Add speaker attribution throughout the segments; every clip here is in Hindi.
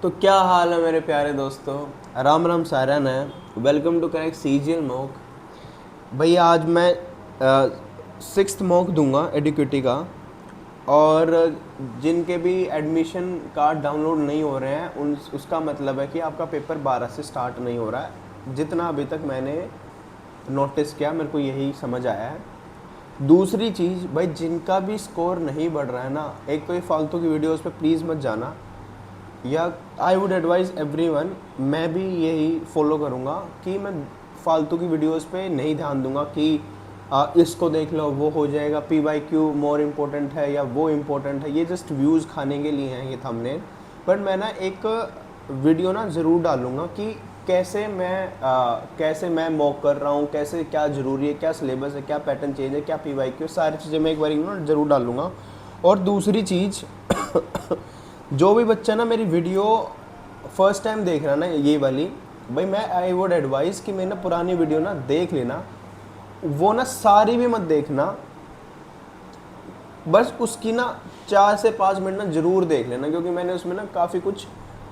Speaker 1: तो क्या हाल है मेरे प्यारे दोस्तों। राम राम सारन है। Welcome to correct CGL mock. भैया आज मैं सिक्स्थ मॉक दूंगा एडुकेटी का। और जिनके भी एडमिशन कार्ड डाउनलोड नहीं हो रहे हैं उन उसका मतलब है कि आपका पेपर 12 से स्टार्ट नहीं हो रहा है। जितना अभी तक मैंने नोटिस किया मेरे को यही समझ आया है। दूसरी चीज़ भाई, जिनका भी स्कोर नहीं बढ़ रहा है ना, एक कोई फालतू की वीडियोस पे प्लीज़ मत जाना। या आई वुड एडवाइज़ एवरीवन, मैं भी यही फॉलो करूँगा कि मैं फालतू की वीडियोस पे नहीं ध्यान दूंगा कि इसको देख लो वो हो जाएगा, P Y Q more important है या वो इम्पोर्टेंट है। ये जस्ट व्यूज़ खाने के लिए हैं ये थंबनेल। बट मैं ना एक वीडियो ना ज़रूर डालूँगा कि कैसे मैं मॉक कर रहा हूँ, कैसे क्या ज़रूरी है, क्या सिलेबस है, क्या पैटर्न चेंज है, क्या पी वाई क्यू, सारी चीज़ें मैं एक बार ना ज़रूर डालूँगा। और दूसरी चीज़ जो भी बच्चा ना मेरी वीडियो फर्स्ट टाइम देख रहा है ना ये वाली, भाई मैं आई वुड एडवाइस कि मेरी ना पुरानी वीडियो ना देख लेना। वो ना सारी भी मत देखना, बस उसकी ना 4 से 5 मिनट ना ज़रूर देख लेना, क्योंकि मैंने उसमें ना काफ़ी कुछ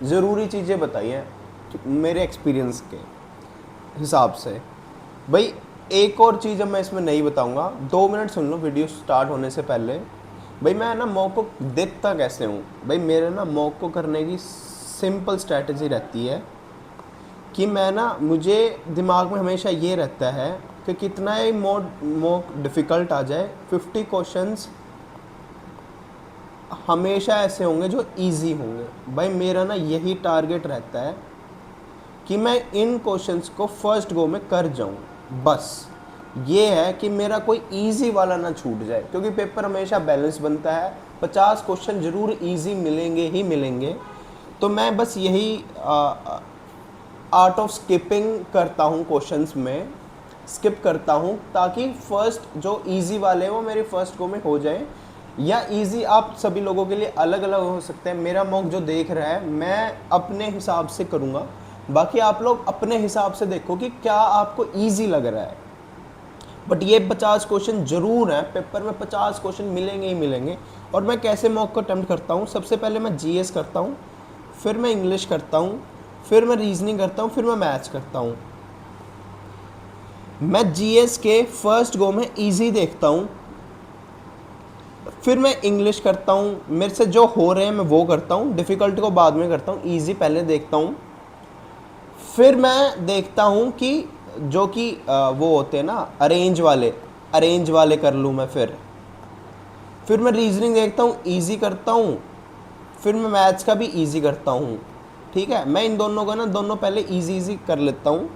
Speaker 1: ज़रूरी चीज़ें बताई हैं मेरे एक्सपीरियंस के हिसाब से। भाई एक और चीज़ अब मैं इसमें नहीं बताऊंगा, 2 मिनट सुन लो वीडियो स्टार्ट होने से पहले। भाई मैं ना मॉक को देखता कैसे हूँ। भाई मेरे ना मॉक को करने की सिंपल स्ट्रैटेजी रहती है कि मैं ना, मुझे दिमाग में हमेशा ये रहता है कि कितना ही मॉक डिफ़िकल्ट आ जाए, 50 क्वेश्चंस हमेशा ऐसे होंगे जो इजी होंगे। भाई मेरा ना यही टारगेट रहता है कि मैं इन क्वेश्चंस को फर्स्ट गो में कर जाऊं। बस ये है कि मेरा कोई इजी वाला ना छूट जाए, क्योंकि पेपर हमेशा बैलेंस बनता है। 50 क्वेश्चन जरूर इजी मिलेंगे ही मिलेंगे। तो मैं बस यही आर्ट ऑफ स्किपिंग करता हूँ, क्वेश्चंस में स्किप करता हूँ, ताकि फर्स्ट जो इजी वाले हैं वो मेरे फर्स्ट गो में हो जाए। या इजी आप सभी लोगों के लिए अलग अलग हो सकते हैं। मेरा मॉक जो देख रहा है मैं अपने हिसाब से करूँगा, बाकी आप लोग अपने हिसाब से देखो कि क्या आपको ईजी लग रहा है। बट ये 50 क्वेश्चन जरूर हैं, पेपर में 50 क्वेश्चन मिलेंगे ही मिलेंगे। और मैं कैसे मॉक को अटेम्प्ट करता हूँ, सबसे पहले मैं जीएस करता हूँ, फिर मैं इंग्लिश करता हूँ, फिर मैं रीजनिंग करता हूँ, फिर मैं मैथ्स करता हूँ। मैं जीएस के फर्स्ट गो में इजी देखता हूँ, फिर मैं इंग्लिश करता हूँ, मेरे से जो हो रहे हैं मैं वो करता हूँ, डिफ़िकल्ट को बाद में करता हूँ, ईजी पहले देखता हूँ। फिर मैं देखता हूँ कि जो कि वो होते हैं ना अरेंज वाले कर लूँ मैं। फिर मैं रीजनिंग देखता हूँ, इजी करता हूँ, फिर मैं मैथ्स का भी इजी करता हूँ। ठीक है, मैं इन दोनों का ना दोनों पहले इजी इजी कर लेता हूँ।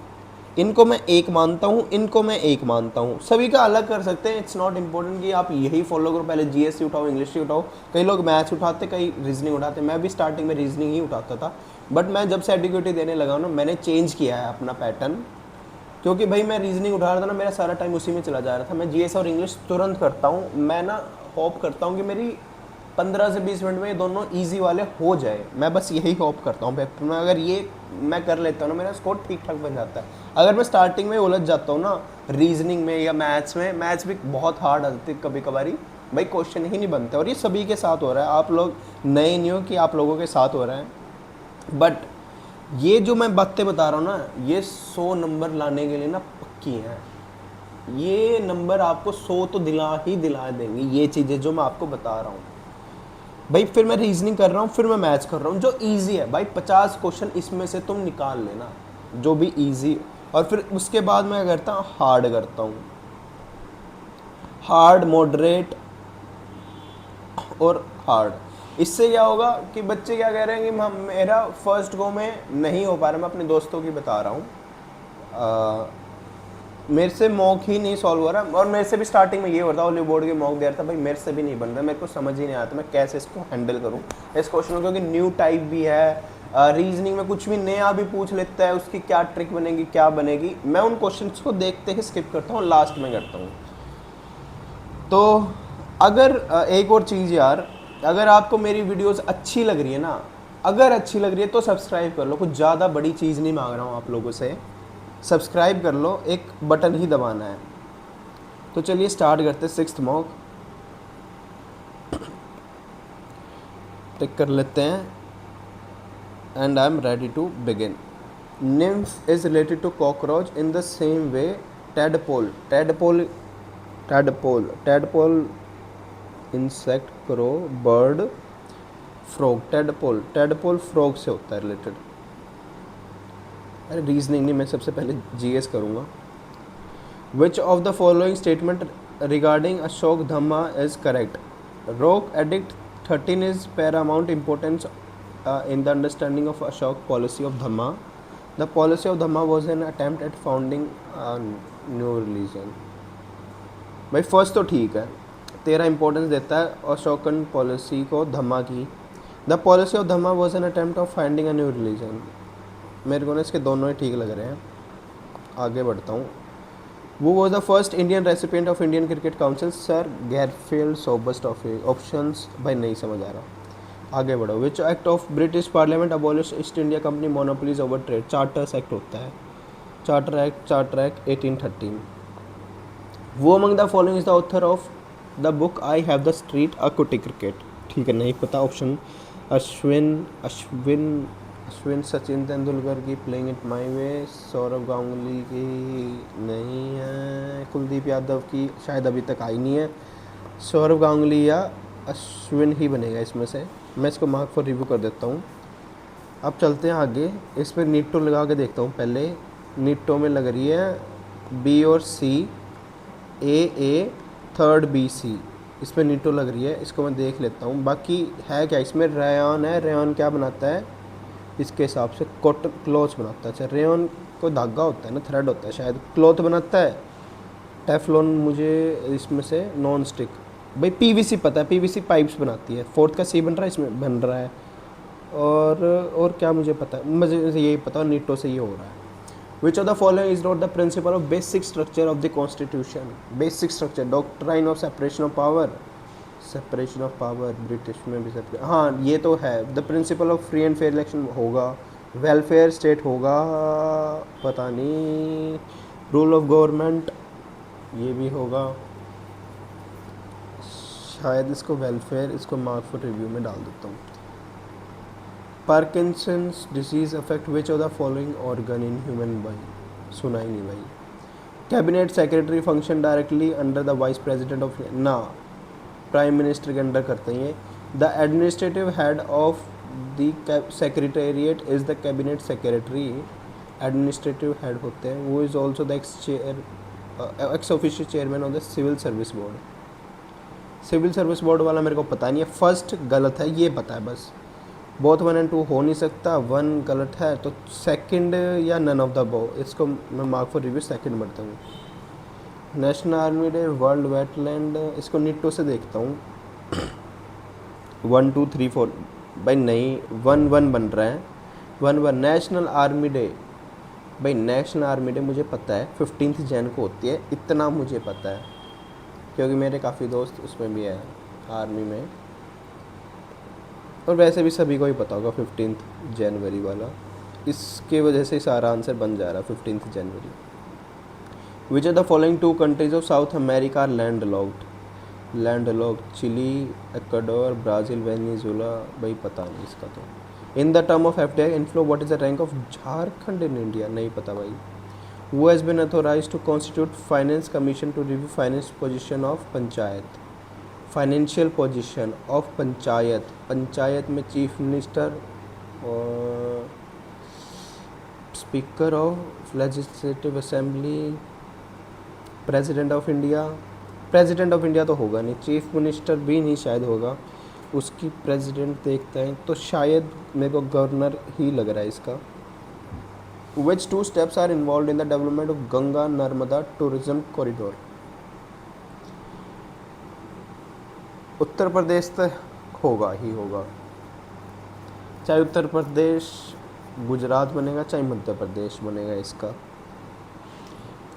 Speaker 1: इनको मैं एक मानता हूँ, इनको मैं एक मानता हूँ। सभी का अलग कर सकते हैं, इट्स नॉट इम्पोर्टेंट कि आप यही फॉलो करो, पहले जीएस उठाओ, इंग्लिश उठाओ। कई लोग मैथ्स उठाते, कई रीजनिंग उठाते। मैं भी स्टार्टिंग में रीजनिंग ही उठाता था, बट मैं जब से एडुकेटी देने लगा ना, मैंने चेंज किया है अपना पैटर्न। क्योंकि भाई मैं रीजनिंग उठा रहा था ना, मेरा सारा टाइम उसी में चला जा रहा था। मैं जीएस और इंग्लिश तुरंत करता हूँ। मैं ना होप करता हूँ कि मेरी 15 से 20 मिनट में ये दोनों इजी वाले हो जाए। मैं बस यही होप करता हूँ पेपर में। अगर ये मैं कर लेता हूँ ना, मेरा स्कोर ठीक ठाक बन जाता है। अगर मैं स्टार्टिंग में उलझ जाता हूँ ना रीजनिंग में या मैथ्स में, मैथ्स भी बहुत हार्ड आ जाती है कभी कभारी, भाई क्वेश्चन ही नहीं बनते। और ये सभी के साथ हो रहा है, आप लोग नए नहीं हो कि आप लोगों के साथ हो रहा है। बट ये जो मैं बातें बता रहा हूँ ना, ये 100 नंबर लाने के लिए ना पक्की हैं। ये नंबर आपको 100 तो दिला देंगी ये चीज़ें जो मैं आपको बता रहा हूँ। भाई फिर मैं रीजनिंग कर रहा हूँ, फिर मैं मैथ्स कर रहा हूँ जो इजी है। भाई 50 क्वेश्चन इसमें से तुम निकाल लेना जो भी इजी। और फिर उसके बाद मैं करता हूँ हार्ड करता हूँ, हार्ड, मॉडरेट और हार्ड। इससे क्या होगा कि बच्चे क्या कह रहे हैं कि मेरा फर्स्ट गो में नहीं हो पा रहा। मैं अपने दोस्तों की बता रहा हूँ, मेरे से मॉक ही नहीं सॉल्व हो रहा। और मेरे से भी स्टार्टिंग में ये होता, ओली बोर्ड के मॉक दे रहा था, भाई मेरे से भी नहीं बन रहा। मेरे को समझ ही नहीं आता मैं कैसे इसको हैंडल करूँ इस क्वेश्चन को, क्योंकि न्यू टाइप भी है। रीजनिंग में कुछ भी नया भी पूछ लेता है, उसकी क्या ट्रिक बनेगी, क्या बनेगी। मैं उन क्वेश्चंस को देखते ही स्किप करता हूँ, लास्ट में करता हूँ। तो अगर एक और चीज़ यार, अगर आपको मेरी वीडियोस अच्छी लग रही है ना, अगर अच्छी लग रही है तो सब्सक्राइब कर लो। कुछ ज़्यादा बड़ी चीज़ नहीं मांग रहा हूँ आप लोगों से, सब्सक्राइब कर लो, एक बटन ही दबाना है। तो चलिए स्टार्ट करते हैं सिक्स्थ मॉक। टिक कर लेते हैं। and I am ready to begin. Nymph is related to cockroach in the same way tadpole, insect, crow, bird, frog, tadpole frog से होता है रिलेटेड. अरे रीजनिंग नहीं, मैं सबसे पहले जीएस करूँगा. Which of the following statement regarding Ashok Dhamma is correct? Rock Edict 13 is paramount importance in the understanding of Ashok policy of Dhamma. The policy of Dhamma was an attempt at founding a new religion. भाई फर्स्ट तो ठीक है, तेरा इंपॉर्टेंस देता है अशोकन पॉलिसी को धम्मा की. The policy of Dhamma was an attempt of finding a new religion. मेरे को ना इसके दोनों ही ठीक लग रहे हैं. आगे बढ़ता हूँ. वो was the first Indian recipient of Indian cricket council? Sir Garfield Sobers trophy. Options भाई नहीं समझ आ रहा. आगे बढ़ो. Which act of British parliament abolish East India Company monopolies over trade? Charters act होता है. Charter act 1813. वो among the following is the author of the book I have the street a Kutti cricket? ठीक है, नहीं पता. ऑप्शन अश्विन सचिन तेंदुलकर की प्लेइंग इट माई वे. सौरव गांगुली की नहीं है. कुलदीप यादव की शायद अभी तक आई नहीं है. सौरव गांगुली या अश्विन ही बनेगा इसमें से. मैं इसको मार्क फॉर रिव्यू कर देता हूँ. अब चलते हैं आगे. इस पर नीटो लगा के देखता हूँ. पहले नीटो में लग रही है बी और सी, ए थर्ड बी सी. इस पर नीटो लग रही है. इसको मैं देख लेता हूँ. बाकी है क्या इसमें? रेयन है. रेयन क्या बनाता है? इसके हिसाब से कॉटन क्लॉथ बनाता है. अच्छा, रेयन को धागा होता है ना, थ्रेड होता है शायद. क्लॉथ बनाता है. टेफलॉन मुझे इसमें से नॉन स्टिक. भाई पीवीसी पता है, पीवीसी पाइप्स बनाती है. फोर्थ का सी बन रहा है, इसमें बन रहा है. और क्या मुझे पता है? मुझे यही पता, नीटो से ये हो रहा है. Which of the following is not the principle of basic structure of the constitution? Basic structure, doctrine of separation of power. Separation of power British में भी separation. हाँ ये तो है. The principle of free and fair election होगा. Welfare state होगा, पता नहीं. Rule of government ये भी होगा शायद. इसको वेलफेयर, इसको मार्क फॉर रिव्यू में डाल देता हूँ. Parkinson's disease affect which of the following organ in human body? सुना ही नहीं भाई. Cabinet secretary function directly under the vice president of ना, प्राइम मिनिस्टर के अंडर करते हैं. The administrative head of the secretariat is the cabinet secretary. Administrative head होते हैं. वो is also the ex official chairman of the civil service board. Civil service board वाला मेरे को पता नहीं है. फर्स्ट गलत है, ये पता है बस. बोथ 1 और 2 हो नहीं सकता. 1 गलत है तो सेकंड या नन ऑफ द बो. इसको मैं मार्क फॉर रिव्यू सेकंड बढ़ता हूँ. National army day, world wetland, इसको नीटो से देखता हूँ. 1 2 3 4 भाई नहीं. 1 बन रहा है. 1 नेशनल आर्मी डे. भाई नेशनल आर्मी डे मुझे पता है 15 जैन को होती है. इतना मुझे पता है क्योंकि मेरे काफ़ी दोस्त उसमें भी है आर्मी में. और वैसे भी सभी को ही पता होगा 15 जनवरी वाला. इसके वजह से सारा आंसर बन जा रहा है 15 जनवरी. Which are the following 2 countries of South America landlocked? Chile, Ecuador, Brazil, Venezuela. भाई पता नहीं इसका तो. In the term of FDI inflow what is the rank of Jharkhand in India? नहीं पता भाई. Who has been authorised to constitute finance commission to review finance position of panchayat? Financial position of panchayat. Panchayat में चीफ मिनिस्टर और speaker of legislative assembly, president of India. President of India तो होगा नहीं. चीफ मिनिस्टर भी नहीं शायद होगा. उसकी प्रेसिडेंट देखते हैं तो शायद मेरे को गवर्नर ही लग रहा है इसका. Which 2 steps are involve in the development of Ganga Narmada tourism corridor? Uttar Pradesh तो होगा ही होगा. चाहे उत्तर प्रदेश गुजरात बनेगा, चाहे मध्य प्रदेश बनेगा. इसका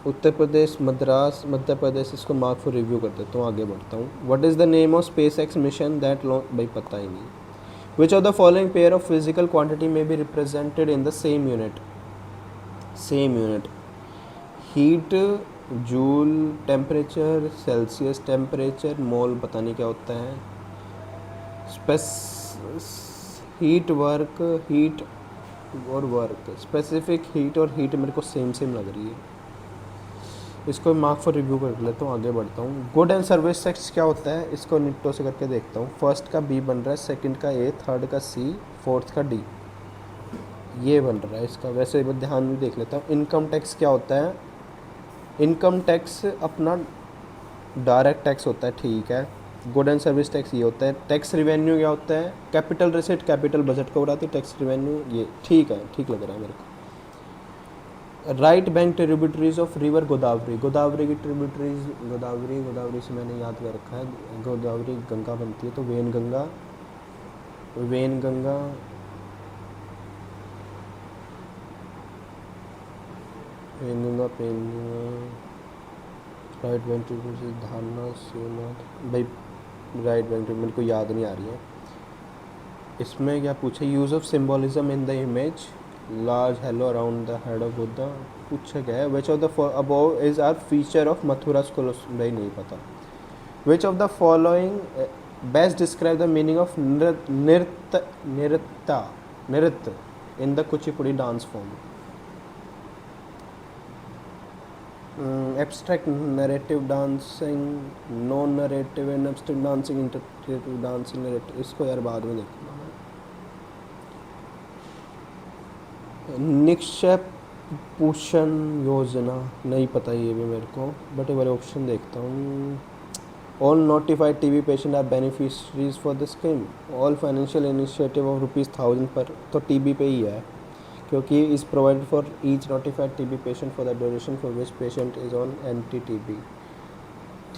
Speaker 1: उत्तर प्रदेश, मद्रास, मध्य प्रदेश. इसको मार्क फॉर रिव्यू कर देता हूँ. आगे बढ़ता हूँ. What is the name of SpaceX mission that launch? भाई पता ही नहीं. Which of the following pair of physical quantity may be represented in the same unit? Heat, joule temperature, Celsius temperature, mole पता नहीं क्या होता है. हीट वर्क, हीट और वर्क स्पेसिफिक हीट और हीट मेरे को सेम सेम लग रही है, इसको मार्क फॉर रिव्यू कर लेता हूँ, आगे बढ़ता हूँ। गुड एंड सर्विस टैक्स क्या होता है, इसको निट्टो से करके देखता हूँ। फर्स्ट का बी बन रहा है, सेकंड का ए, थर्ड का सी, फोर्थ का डी, ये बन रहा है इसका। वैसे मैं ध्यान में देख लेता हूँ। इनकम टैक्स क्या होता है, इनकम टैक्स अपना डायरेक्ट टैक्स होता है, ठीक है। गुड एंड सर्विस टैक्स ये होता है। टैक्स रिवेन्यू क्या होता है, कैपिटल रिसिट, कैपिटल बजट को उड़ाती है टैक्स रिवेन्यू, ये ठीक है, ठीक लग रहा है मेरे को। Right bank tributaries of river Godavari, Godavari की ट्रिब्यूटरीज, गोदावरी, गोदावरी से मैंने याद कर रखा है, गोदावरी गंगा बनती है तो Wainganga, Wainganga, Wainganga, पेन right bank tributaries, Dharna, Shivnath, भाई राइट बैंक मेरे को याद नहीं आ रही है। इसमें क्या पूछा, use of symbolism in the image, large halo around the head of Buddha, पूछा गया है। Which of the above is are feature of Mathura school, भाई नहीं पता। Which of the following best describe the meaning of nritya, nritya in the Kuchipudi dance form, abstract narrative dancing, non narrative and abstract dancing, interpretive dancing, narrative, इसको यार बाद में देखूंगा। निक्षेप पोषण योजना, नहीं पता ये भी मेरे को, बट एक बार ऑप्शन देखता हूँ। All notified TB patient are beneficiaries for the scheme, all financial initiative of ₹1000 पर, तो टीबी पे ही है, क्योंकि is provided for each notified TB patient for the duration for which patient is on anti TB,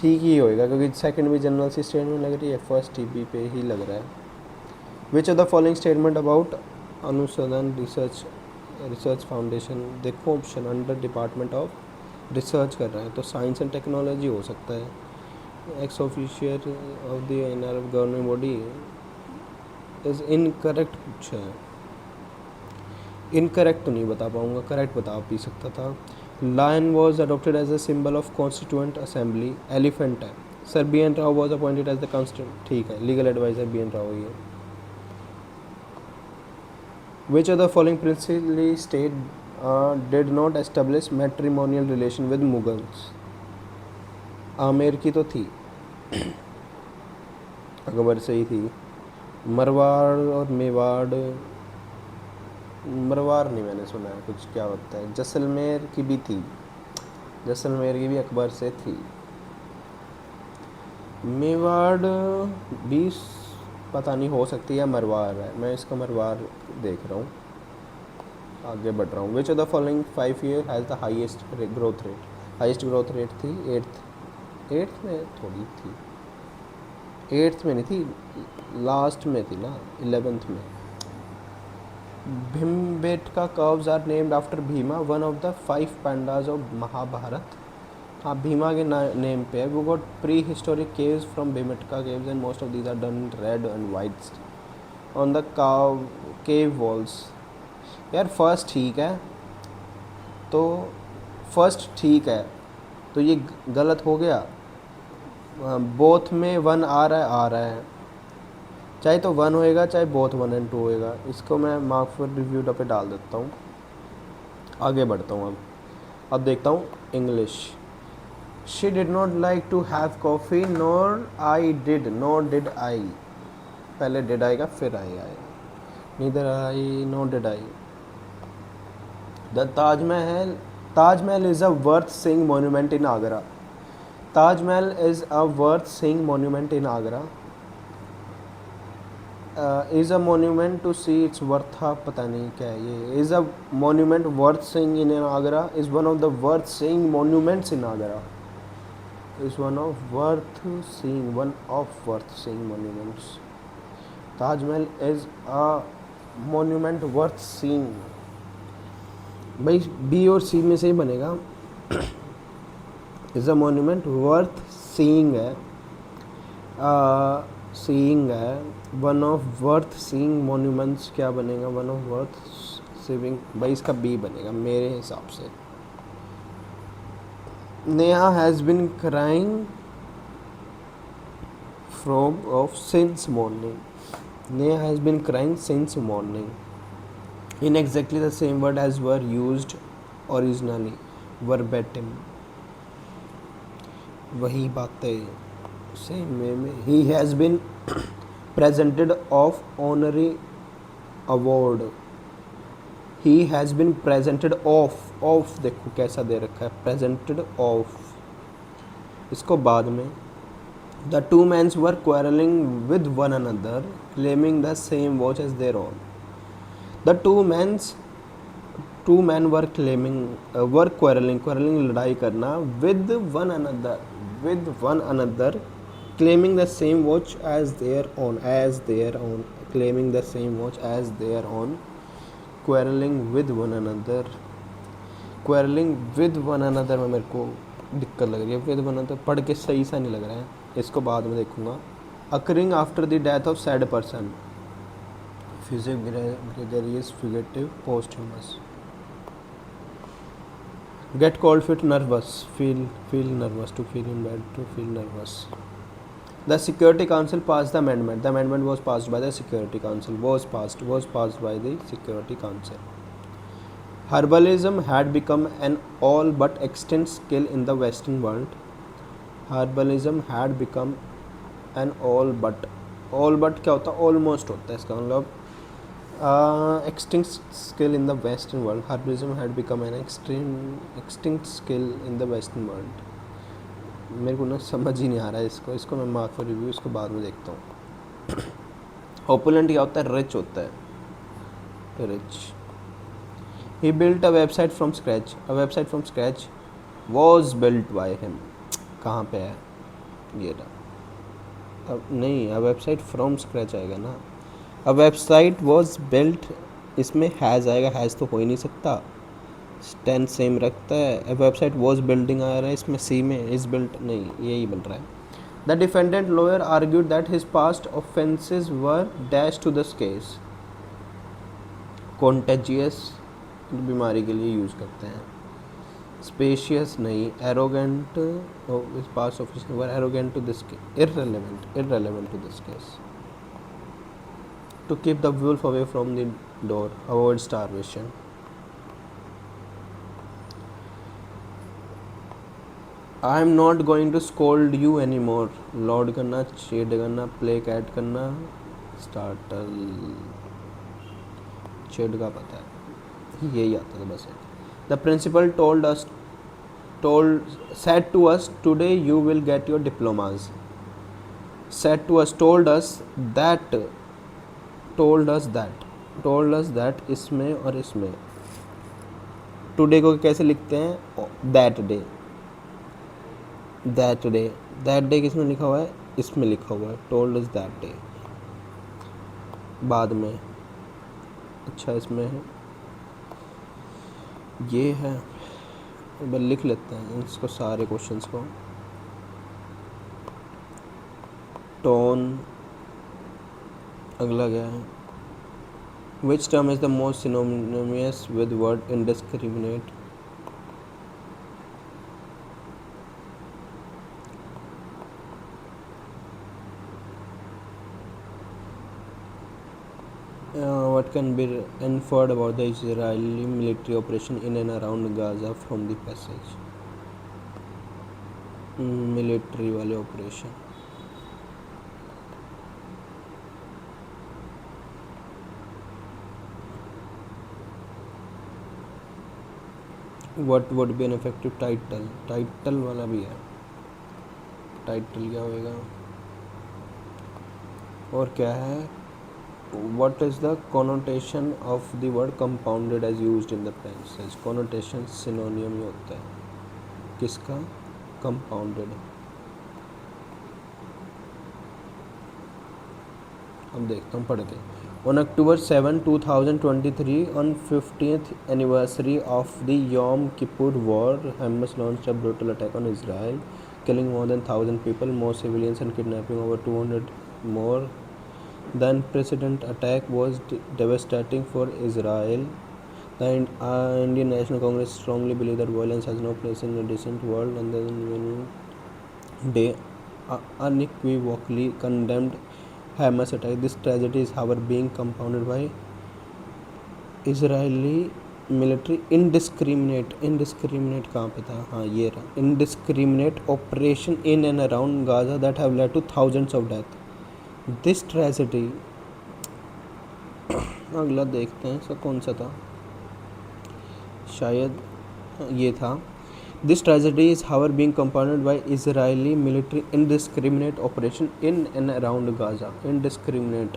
Speaker 1: ठीक ही होएगा, क्योंकि सेकंड भी जनरल सी स्टेटमेंट लग रही है, फर्स्ट टीबी पे ही लग रहा है। Which of the following statement about अनुसंधान रिसर्च फाउंडेशन, देखो option under department of research कर रहे हैं तो साइंस एंड टेक्नोलॉजी हो सकता है। Ex officer of the NR government body is incorrect पूछा है, इनकरेक्ट तो नहीं बता पाऊंगा, करेक्ट बता भी सकता था। Lion was adopted as a symbol of constituent assembly, elephant है। Sir B N Rau was appointed as the constituent, ठीक है, legal adviser B N Rau ही है। Which of the following princely state did not establish matrimonial relation with Mughals? Amer की तो थी, अकबर से ही थी। मरवाड़ और मेवाड़, मरवाड़ नहीं मैंने सुना है कुछ, क्या होता है। जैसलमेर की भी थी, जैसलमेर की भी अकबर से थी। मेवाड़ भी पता नहीं, हो सकती है मरवाड़ है, मैं इसका मरवाड़ देख रहा हूँ, आगे बढ़ रहा हूँ। विच of the following 5 year has the highest growth rate, highest growth rate थी एट्थ में थोड़ी थी, एट्थ में नहीं थी, लास्ट में थी ना, 11th में। Bhimbetka curves are named after Bhima, one of the 5 Pandavas of Mahabharata. हाँ, भीमा के नेम पे है। वो got pre historic caves from Bhimbetka caves and most of these are done in red and white on the cave walls. यार फर्स्ट ठीक है, तो फर्स्ट ठीक है, तो ये गलत हो गया। बोथ में 1 आ रहा है, चाहे तो 1 होएगा, चाहे बोथ 1 and 2 होएगा। इसको मैं मार्क फॉर रिव्यू पे डाल देता हूँ, आगे बढ़ता हूँ। अब देखता हूँ English. She did not like to have coffee, nor I did, nor did I, पहले डिड आएगा फिर आई आएगा, neither I nor did I. The Taj Mahal is a worth seeing monument in Agra, Taj Mahal is a worth seeing monument in Agra. Is a monument to see it's worth, पता नहीं क्या है ये। Is a monument worth seeing in Agra, is one of the worth seeing monuments in Agra, is one of worth seeing monuments. Taj Mahal is a monument worth seeing, भाई बी और सी में से ही बनेगा। Is a monument worth seeing है, सीइंग है। One of worth seeing monuments क्या बनेगा, वन ऑफ वर्थ सीइंग, भाई इसका बी बनेगा मेरे हिसाब से। Neha has been crying from of since morning, Neha has been crying since morning, in exactly the same word as were used originally, verbatim. वही बातें सेम वे में. He has been presented of honorary award. He has been presented of देखो कैसा दे रखा है, presented of. इसको बाद में. The two men were quarreling with one another, claiming the same watch as their own. The two men were quarreling लड़ाई करना with one another, claiming the same watch as their own, claiming the same watch as their own, quarreling with one another में मेरे को दिक्कत लग रही है. with one another पढ़ के सही सा नहीं लग रहा है, इसको बाद में देखूंगा. occurring after the death of said person, Fusive gregarious fugitive posthumous. Get cold feet nervous, feel nervous, to feel in bed, to feel nervous. The Security Council passed the amendment. The amendment was passed by the Security Council. Was passed by the Security Council. Herbalism had become an all but extinct skill in the Western world. Herbalism had become an all but क्या होता है? Almost होता है इसका मतलब. Extinct skill in the Western world. Herbalism had become an extinct skill in the Western world. मेरे को ना समझ ही नहीं आ रहा है इसको मैं मार्क फॉर रिव्यू इसको बाद में देखता हूँ. Opulent क्या होता है? रिच होता है. Rich. He built a website from scratch. A website from scratch was built by him. कहाँ पे है ये रहा. अब नहीं, a website from scratch आएगा ना. A website was built, इसमें हैज़ आएगा, हैज़ तो हो ही नहीं सकता, टेंस सेम रखता है. A website was building आ रहा है, इसमें सी में is built नहीं, यही बन रहा है. The defendant lawyer argued that his past offences were dash to this case. Contagious बीमारी के लिए यूज़ करते हैं. Spacious नहीं, arrogant his past offences were arrogant to this case. Irrelevant to this case. To keep the wolf away from the door, avoid starvation. I am not going to scold you anymore. Lord करना, shade करना, placate करना, startle. Shade का पता है, यही आता था बस. The principal said to us, today you will get your diplomas. Told us that इसमें और इसमें. टुडे को कैसे लिखते हैं? दैट डे किसमें लिखा हुआ है? इसमें लिखा हुआ है. टोल्ड अस दैट डे बाद में. अच्छा इसमें है, ये है. बस लिख लेते हैं इसको सारे क्वेश्चंस को. टोन अगला क्या है? Which term is the most synonymous with word indiscriminate? What can be inferred about the Israeli military operation in and around Gaza from the passage? Military वाले operation. What would be an effective title? Title वाला भी है. टाइटल क्या होएगा? और क्या है? What is the connotation of the word compounded as used in the passage? Connotation synonym ही होता है किसका? Compounded. अब देखता हूँ पढ़ के. On October 7, 2023, on 50th anniversary of the Yom Kippur War, Hamas launched a brutal attack on Israel, killing more than 1,000 people, more civilians, and kidnapping over 200 more. The unprecedented attack was devastating for Israel. The Indian National Congress strongly believes that violence has no place in a decent world, and they unequivocally condemned Hamas attack. This tragedy is, however, being compounded by Israeli military indiscriminate कहाँ पे था, हाँ ये रहा, indiscriminate operation in and around Gaza that have led two thousands of death. This tragedy, अगला देखते हैं इसका कौन सा था, शायद ये था। This tragedy is however being compounded by Israeli military indiscriminate operation in and around Gaza, indiscriminate,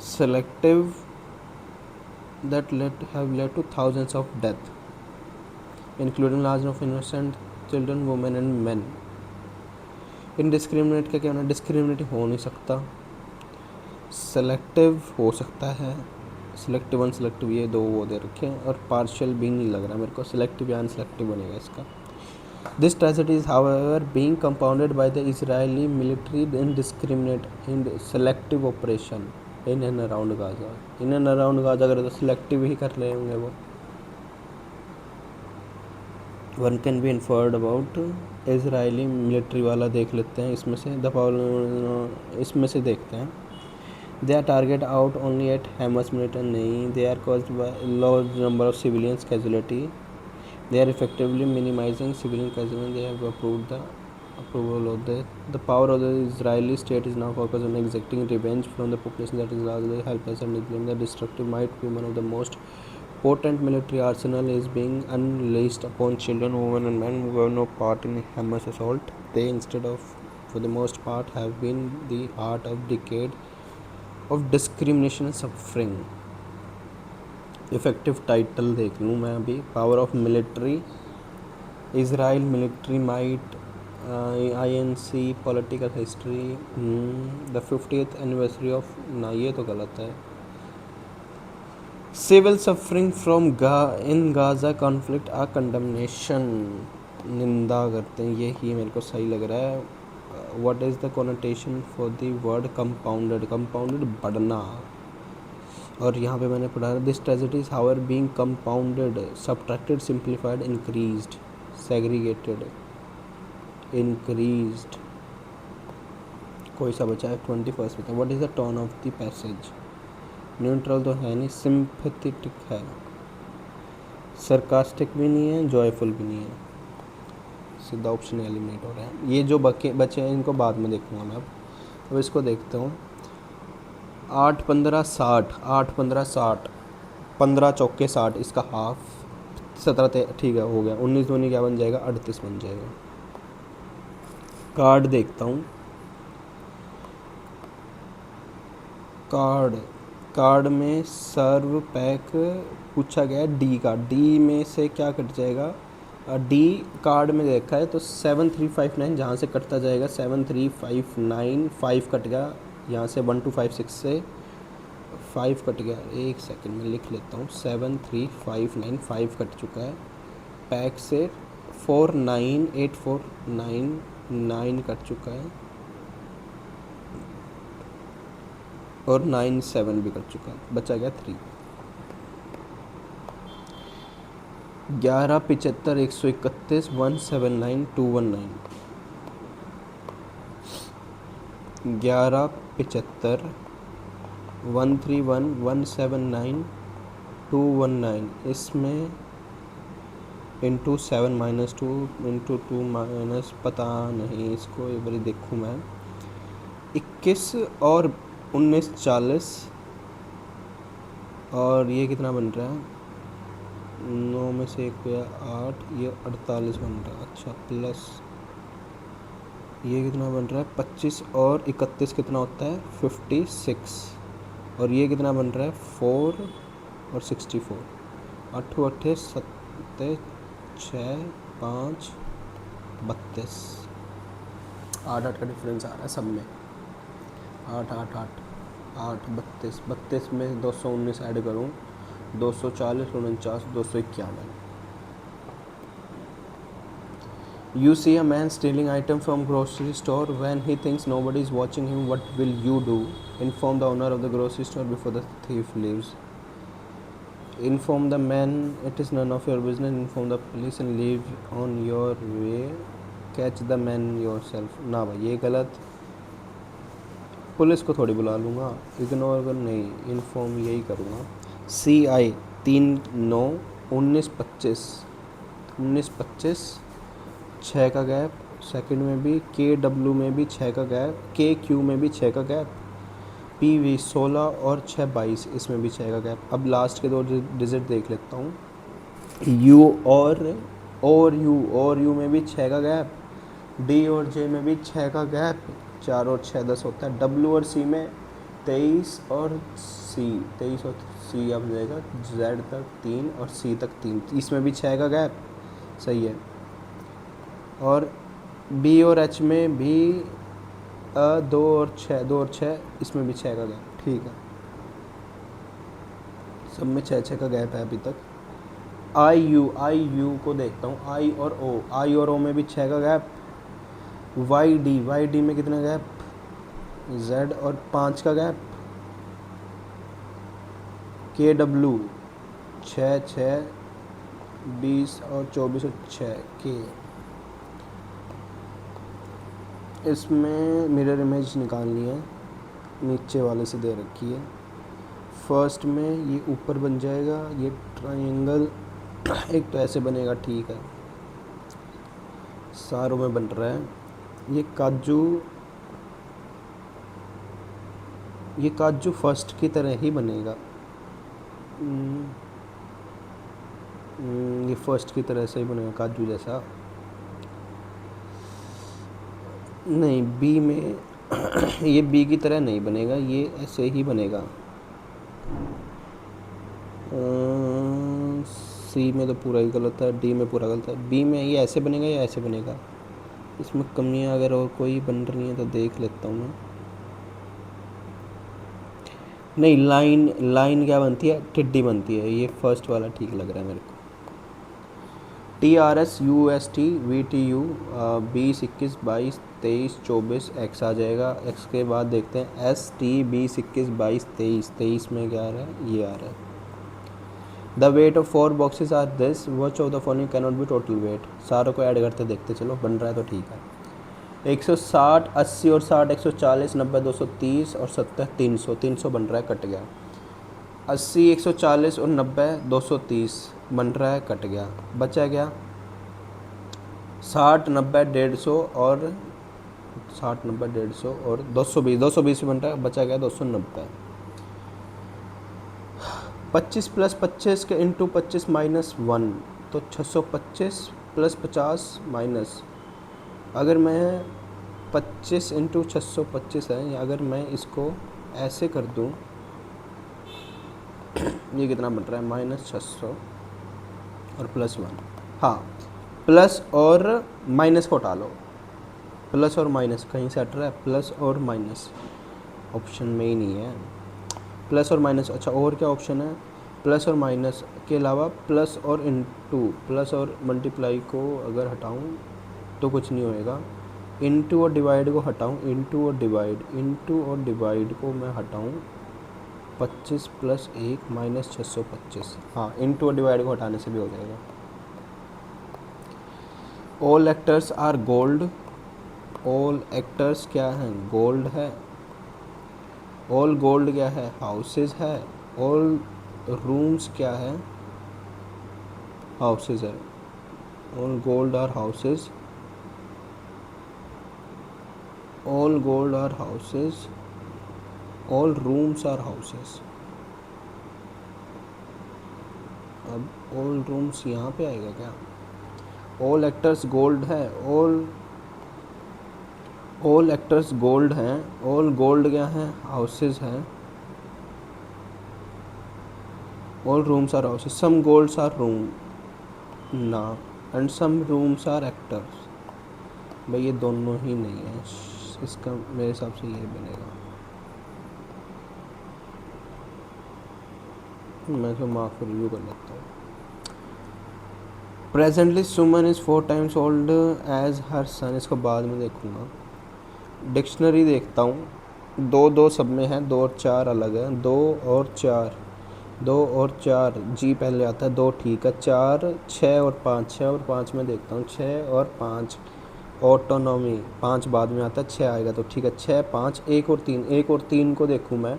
Speaker 1: selective, that have led to thousands of death, including large number of innocent children, women and men। Indiscriminate का क्या होना, डिस्क्रिमिनेट हो नहीं सकता, सेलेक्टिव हो सकता है, सिलेक्टिव अनसेलेक्टिव ये दो वो दे रखे हैं, और पार्शियल भी नहीं लग रहा मेरे को, सिलेक्टिव या अनसेलेक्टिव बनेगा इसका। This tragedy is however being compounded by the Israeli military indiscriminate and selective operation in and around Gaza. In and around Gaza अगर तो सिलेक्टिव ही कर रहे होंगे वो। One can be inferred about Israeli military वाला देख लेते हैं इसमें से, इसमें से देखते हैं। They are target out only at Hamas military, नहीं, they are caused by large number of civilians casualty, they are effectively minimising civilian casualty, they have approved the approval of the power of the Israeli state is now focused on exacting revenge from the population that is largely helpless and neglected. The destructive might be one of the most potent military arsenal is being unleashed upon children, women and men who have no part in Hamas assault. They instead of, for the most part, have been the art of decade of discrimination and suffering. Effective title देख लूँ मैं अभी, power of military, Israel military might, INC political history, the 50th anniversary of, ना ये तो गलत है, civil suffering from in Gaza conflict a condemnation, निंदा करते हैं, ये ही मेरे को सही लग रहा है। What is the connotation for the word compounded, compounded बढ़ना, और यहाँ पे मैंने पढ़ा this tragedy is however being compounded, subtracted, simplified, increased, segregated, increased, कोई सा बचा है 21st में। What is the tone of the passage, neutral तो है नहीं, सिंपैथेटिक है, सरकास्टिक भी नहीं है, जॉयफुल भी नहीं है, सीधा ऑप्शन एलिमिनेट हो रहा है। ये जो बचे हैं इनको बाद में देखूँगा मैं, अब इसको देखता हूँ। 8 15 60, 8 15 60, 15 चौके 60, इसका हाफ 17, ठीक है हो गया, 19 दूनी क्या बन जाएगा, 38 बन जाएगा। कार्ड देखता हूँ, कार्ड में सर्व पैक पूछा गया है डी का, डी में से क्या कट जाएगा, डी कार्ड में देखा है तो 7359 जहाँ से कटता जाएगा 7359, 5 कट गया यहाँ से, 1256 से 5 कट गया, एक सेकंड में लिख लेता हूँ, 7359, 5 कट चुका है, पैक से 49849, 9 कट चुका है, और 97 भी कट चुका है, बचा गया 3। 11 75 131 179 219, 11 75 131 179 219, इसमें इंटू 7 -2 इंटू 2 माइनस, पता नहीं इसको, एक बार देखूँ मैं, 21 और 19 40, और ये कितना बन रहा है, 9 में से 1 गया 8, ये 48 बन रहा है, अच्छा, प्लस ये कितना बन रहा है, 25 और 31 कितना होता है, 56, और ये कितना बन रहा है, 4 और 64, 8 8 7 6 5 32, 8 का डिफरेंस आ रहा है सब में, 8 8 8 8 32, 32 में 219 ऐड करूँ, 240 49 251। You see a man stealing item from grocery store. When he thinks nobody is watching him, what will you do? Inform the owner of the grocery store before the thief leaves. Inform the man it is none of your business. Inform the police and leave on your way. Catch the man yourself. ना भाई ये गलत, पुलिस को थोड़ी बुला लूँगा, इग्नोर कर नहीं, इन्फॉर्म यही करूँगा। CI 3 9 19 25 19 25 6 का गैप, सेकंड में भी KW में भी 6 का गैप, KQ में भी 6 का गैप, PV 16 और 6 22, इसमें भी 6 का गैप। अब लास्ट के 2 डिजिट देख लेता हूँ। U और U में भी 6 का गैप, D और J में भी 6 का गैप, 4 और 6 10 होता है। W और C में 23 और C अब जाएगा, Z तक 3 और C तक 3, इसमें भी 6 का गैप, सही है। और B और H में भी 2 और 6, इसमें भी 6 का गैप, ठीक है। सब में 6 का गैप है अभी तक। आई यू को देखता हूँ, आई और O में भी 6 का गैप। वाई डी में कितना गैप, Z और 5 का गैप। KW 6 20 और 24 और 6 के। इसमें मिरर इमेज निकालनी है, नीचे वाले से दे रखी है। फर्स्ट में ये ऊपर बन जाएगा, ये ट्रायंगल एक तो ऐसे बनेगा, ठीक है, सारों में बन रहा है। ये काजू फर्स्ट की तरह ही बनेगा। ये फर्स्ट की तरह से ही बनेगा, काजू जैसा। नहीं, बी में ये बी की तरह नहीं बनेगा, ये ऐसे ही बनेगा। सी में तो पूरा ही गलत है, डी में पूरा गलत है। बी में ये ऐसे बनेगा या ऐसे बनेगा, इसमें कमियां अगर और कोई बन रही हैं तो देख लेता हूँ मैं। नहीं, लाइन क्या बनती है, टिड्डी बनती है। ये फर्स्ट वाला ठीक लग रहा है मेरे को। TRS UST VTU 20 21 22 23 24 X आ जाएगा। X के बाद देखते हैं ST 20 21 22 23 में क्या आ रहा है, ये आ रहा है। The weight of 4 boxes are this, which of the following can not be total weight. सारों को ऐड करते देखते चलो, बन रहा है तो ठीक है। 160 80 और 60 140 90 230 और 70 300 300 बन रहा है, कट गया। 80 140 और 90 230 बन रहा है, कट गया। बचा गया 60 90 150 और 60 90 150 और 220 बन रहा है, बचा गया 290। 25 प्लस 25 के इंटू 25 माइनस 1, तो 625 प्लस 50 माइनस, अगर मैं 25 इंटू 625 है, या अगर मैं इसको ऐसे कर दूं, ये कितना बन रहा है, -600 और +1। हाँ, प्लस और माइनस को हटा लो, प्लस और माइनस कहीं से हट रहा है, प्लस और माइनस ऑप्शन में ही नहीं है, प्लस और माइनस। अच्छा, और क्या ऑप्शन है, प्लस और माइनस के अलावा प्लस और इनटू, प्लस और मल्टीप्लाई को अगर हटाऊं तो कुछ नहीं होएगा। इनटू और डिवाइड को हटाऊं, इनटू और डिवाइड को मैं हटाऊं, 25 प्लस 1 माइनस 625। हाँ, इनटू और डिवाइड को हटाने से भी हो जाएगा। All actors are gold, all actors क्या हैं, गोल्ड है। ऑल गोल्ड क्या है, हाउसेज है। ऑल रूम्स क्या है, हाउसेज है। All gold are houses, all gold are houses, all rooms are houses. अब ऑल रूम्स यहाँ पे आएगा क्या, ऑल एक्टर्स गोल्ड है, ऑल एक्टर्स गोल्ड हैं, ऑल गोल्ड क्या है, हाउसेज हैं। All rooms are houses, some golds are room ना, and some rooms are actors. भाई ये दोनों ही नहीं है, इसका मेरे हिसाब से ये बनेगा। मैं तो मार्क रिव्यू कर लेता हूँ। Presently Suman is 4 times old as her son, इसको बाद में देखूँगा। डिक्शनरी देखता हूँ, 2 सब में है, 2 और 4 अलग है। 2 और 4 जी पहले आता है, 2 ठीक है। 4 6 और 5 में देखता हूँ, 6 और 5 ऑटोनॉमी, 5 बाद में आता है, 6 आएगा तो ठीक है। 6 5 1 और 3 को देखूँ मैं,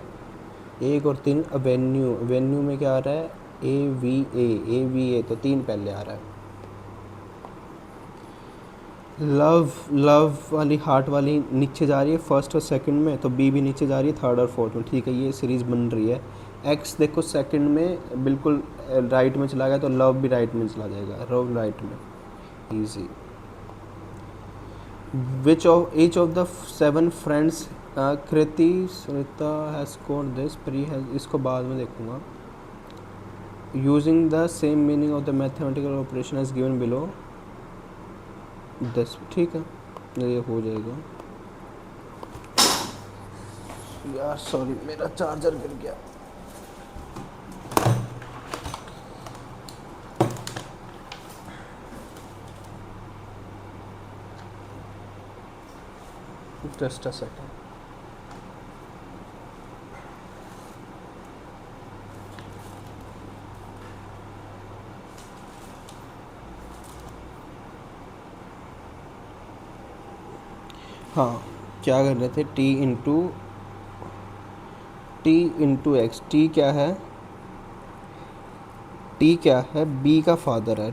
Speaker 1: एक और तीन एवेन्यू, एवेन्यू में क्या आ रहा है, ए तो तीन पहले आ रहा है। लव, लव वाली हार्ट वाली नीचे जा रही है फर्स्ट और सेकंड में, तो बी भी नीचे जा रही है थर्ड और फोर्थ में, ठीक है, ये सीरीज़ बन रही है। एक्स देखो सेकंड में बिल्कुल राइट में चला गया, तो लव भी राइट में चला जाएगा, लव राइट में, easy. Which of each of the 7 friends, Kriti Sarita has scored this, pre has, इसको बाद में देखूंगा। Using the same meaning of the mathematical operation as given below 10, ठीक है, ये हो जाएगा। यार सॉरी, मेरा चार्जर गिर गया। Just a second. हाँ, क्या कर रहे थे, टी इंटू एक्स, टी क्या है, टी क्या है, बी का फादर है,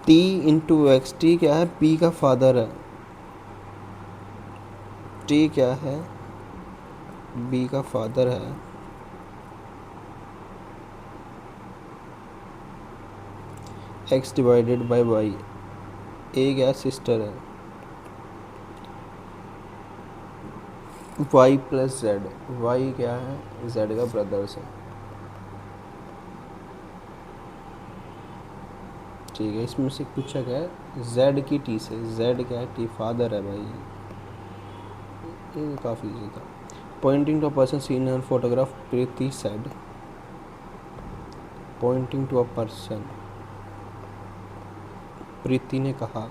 Speaker 1: टी इंटू एक्स, टी क्या है, बी का फादर है, टी क्या है, बी का फादर है, एक्स डिवाइडेड बाय वाई, ए क्या सिस्टर है, वाई प्लस जेड, वाई क्या है, जेड का ब्रदर्स है, ठीक है। इसमें से पूछा गया है जेड की टी से, जेड क्या है, टी फादर है भाई, ये काफ़ी ईजी था। Pointing to a person seen in photograph, Preeti said, pointing to a person, Preeti ने कहा,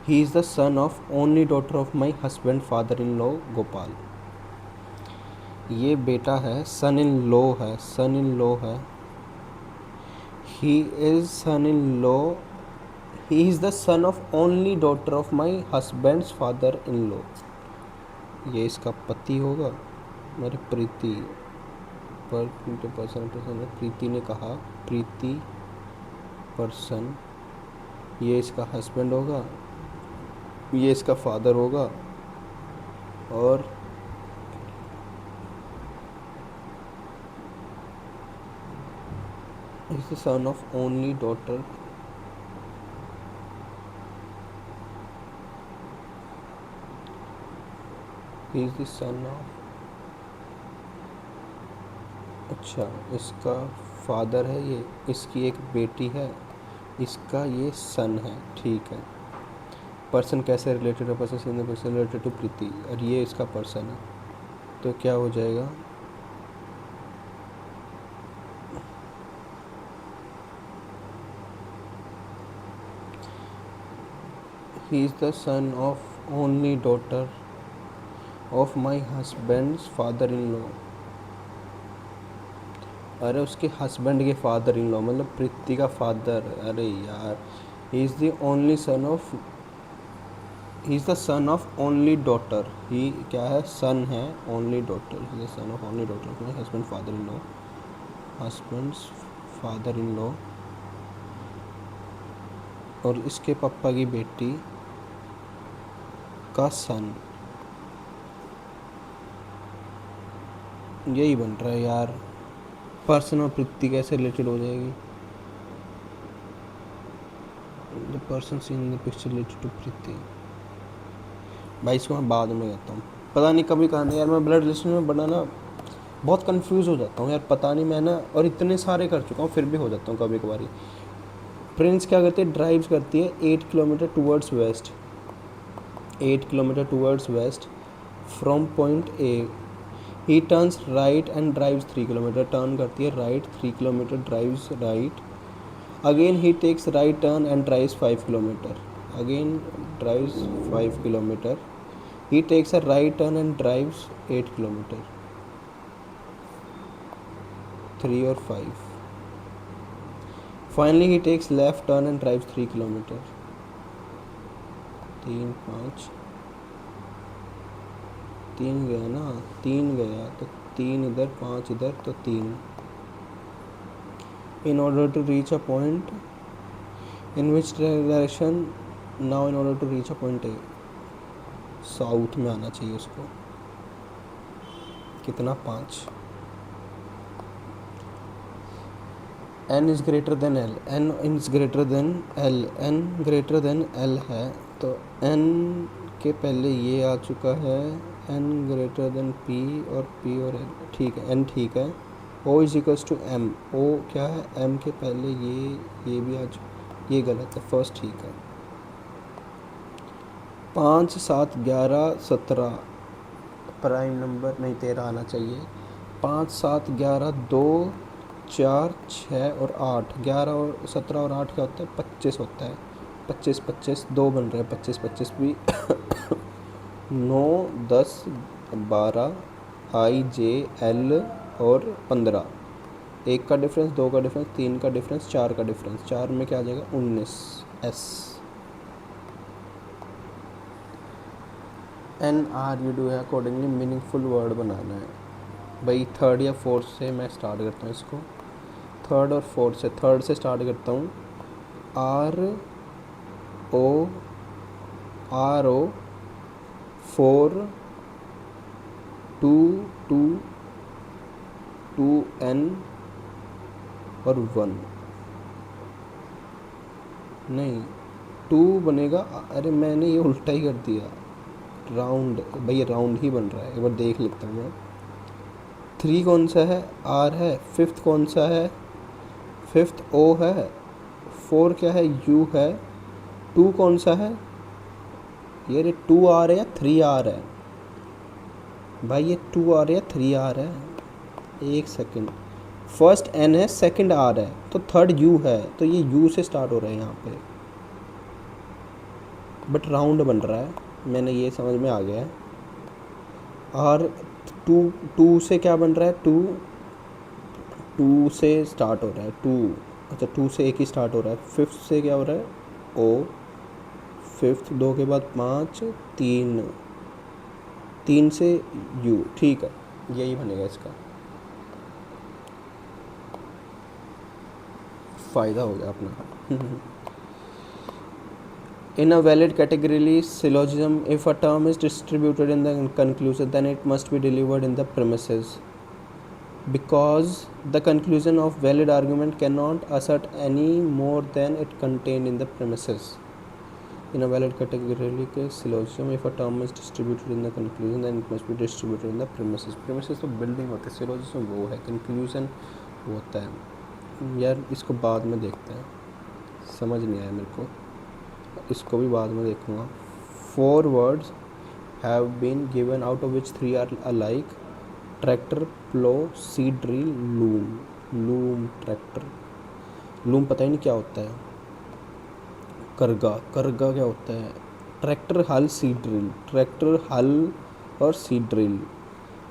Speaker 1: he is the son of only daughter of my husband father in law Gopal, ये बेटा है, सन इन लॉ है, सन इन लॉ है, he is son in law, he is the son of only daughter of my husband's father in law, ये इसका पति होगा, मेरे प्रीति पर पर्सन, प्रीति ने कहा, प्रीति पर्सन, ये इसका हस्बैंड होगा, ये इसका फादर होगा, और is the son of only daughter, he is the son of, अच्छा इसका फादर है ये, इसकी एक बेटी है, इसका ये सन है, ठीक है। पर्सन कैसे रिलेटेड है, पर्सन रिलेटेड टू प्रीति, और ये इसका पर्सन है, तो क्या हो जाएगा, he is the son of only daughter of my husband's father in law, अरे उसके हस्बैंड के फादर इन लॉ मतलब प्रीति का फादर, अरे यार, he is the only son of, he is the son of only daughter, he क्या है, सन है, only daughter, he is the son of only daughter of my husband father in law, husband's father in law, और इसके पापा की बेटी का सन, यही बन रहा है यार। पर्सन और प्रीति कैसे रिलेटेड हो जाएगी, the person seen in the picture related to Preeti, भाई इसको मैं बाद में कहता हूँ, पता नहीं कभी कहा यार, मैं ब्लड रिलेशन में बड़ा ना बहुत कंफ्यूज हो जाता हूँ यार, पता नहीं मैं ना, और इतने सारे कर चुका हूँ फिर भी हो जाता हूँ कभी कभार। प्रिंस क्या करती है, ड्राइव करती है 8 kilometre towards west, 8 kilometre towards west from point A, he turns right and drives 3 kilometre, turn करती है right, 3 kilometre drives right, again he takes right turn and drives 5 kilometre, again drives 5 kilometre, he takes a right turn and drives 8 kilometre, 3 और 5, finally he takes left turn and drives 3 kilometre, 3 5, 3 गया ना, 3 गया तो 3 इधर 5 इधर तो 3. In order to reach a point, in which direction? Now in order to reach a point A, south में आना चाहिए उसको. कितना? 5. n is greater than l, n is greater than l, n greater than l है तो n के पहले ये आ चुका है, n greater than p और p और l. ठीक है, n ठीक है. O is equals to m, o क्या है? m के पहले ये भी आ चुका, ये गलत है, फर्स्ट ठीक है. 5 7 11 17 प्राइम नंबर नहीं, 13 आना चाहिए. 5 7 11 2 4 6 और 8, 11 और 17 और 8 क्या होता है? 25 होता है. 25 25 2 बन रहे हैं, 25 25 भी 9 10 12 आई जे एल और 15. 1 का डिफरेंस, 2 का डिफरेंस, 3 का डिफरेंस, 4 का डिफरेंस. 4 में क्या आ जाएगा? 19 S. N R U do है अकॉर्डिंगली मीनिंगफुल वर्ड बनाना है भाई. थर्ड या फोर्थ से मैं स्टार्ट करता हूँ इसको. थर्ड और फोर्थ से, थर्ड से स्टार्ट करता हूँ. आर ओ 4 2 2 2 एन और 1 नहीं 2 बनेगा. अरे मैंने ये उल्टा ही कर दिया. राउंड भाई, राउंड ही बन रहा है. एक बार देख लेता हूँ मैं. 3 कौन सा है? आर है. 5th कौन सा है? 5th ओ है. 4 क्या है? यू है. 2 कौन सा है? ये 2 आर है या 3 आर है भाई? ये 2 आर या 3 आर है? एक सेकंड. फर्स्ट एन है, सेकंड आर है, तो थर्ड यू है, तो ये यू से स्टार्ट हो रहा है यहाँ पे, बट राउंड बन रहा है. मैंने ये समझ में आ गया है. और 2 से क्या बन रहा है? 2 से स्टार्ट हो रहा है. 2 अच्छा 2 से एक ही स्टार्ट हो रहा है. 5th से क्या हो रहा है? ओ. 5th 2 के बाद 5 3 से यू. ठीक है, यही बनेगा इसका. फ़ायदा हो गया अपना. In a valid category syllogism, if a term is distributed in the conclusion, then it must be delivered in the premises, because the conclusion of valid argument cannot assert any more than it contained in the premises. In a valid categorical syllogism, if a term is distributed in the conclusion, then it must be distributed in the premises. Premises तो building होते हैं, syllogism वो है, conclusion वो होता है. यार इसको बाद में देखते हैं, समझ नहीं आया मेरे को, इसको भी बाद में देखूँगा. 4 words have been given out of which 3 are alike: tractor, plow, seed drill, loom. loom, tractor, loom पता ही नहीं क्या होता है. करगा, करगा क्या होता है? ट्रैक्टर, हल, सीड ड्रिल. ट्रैक्टर, हल और सीड ड्रिल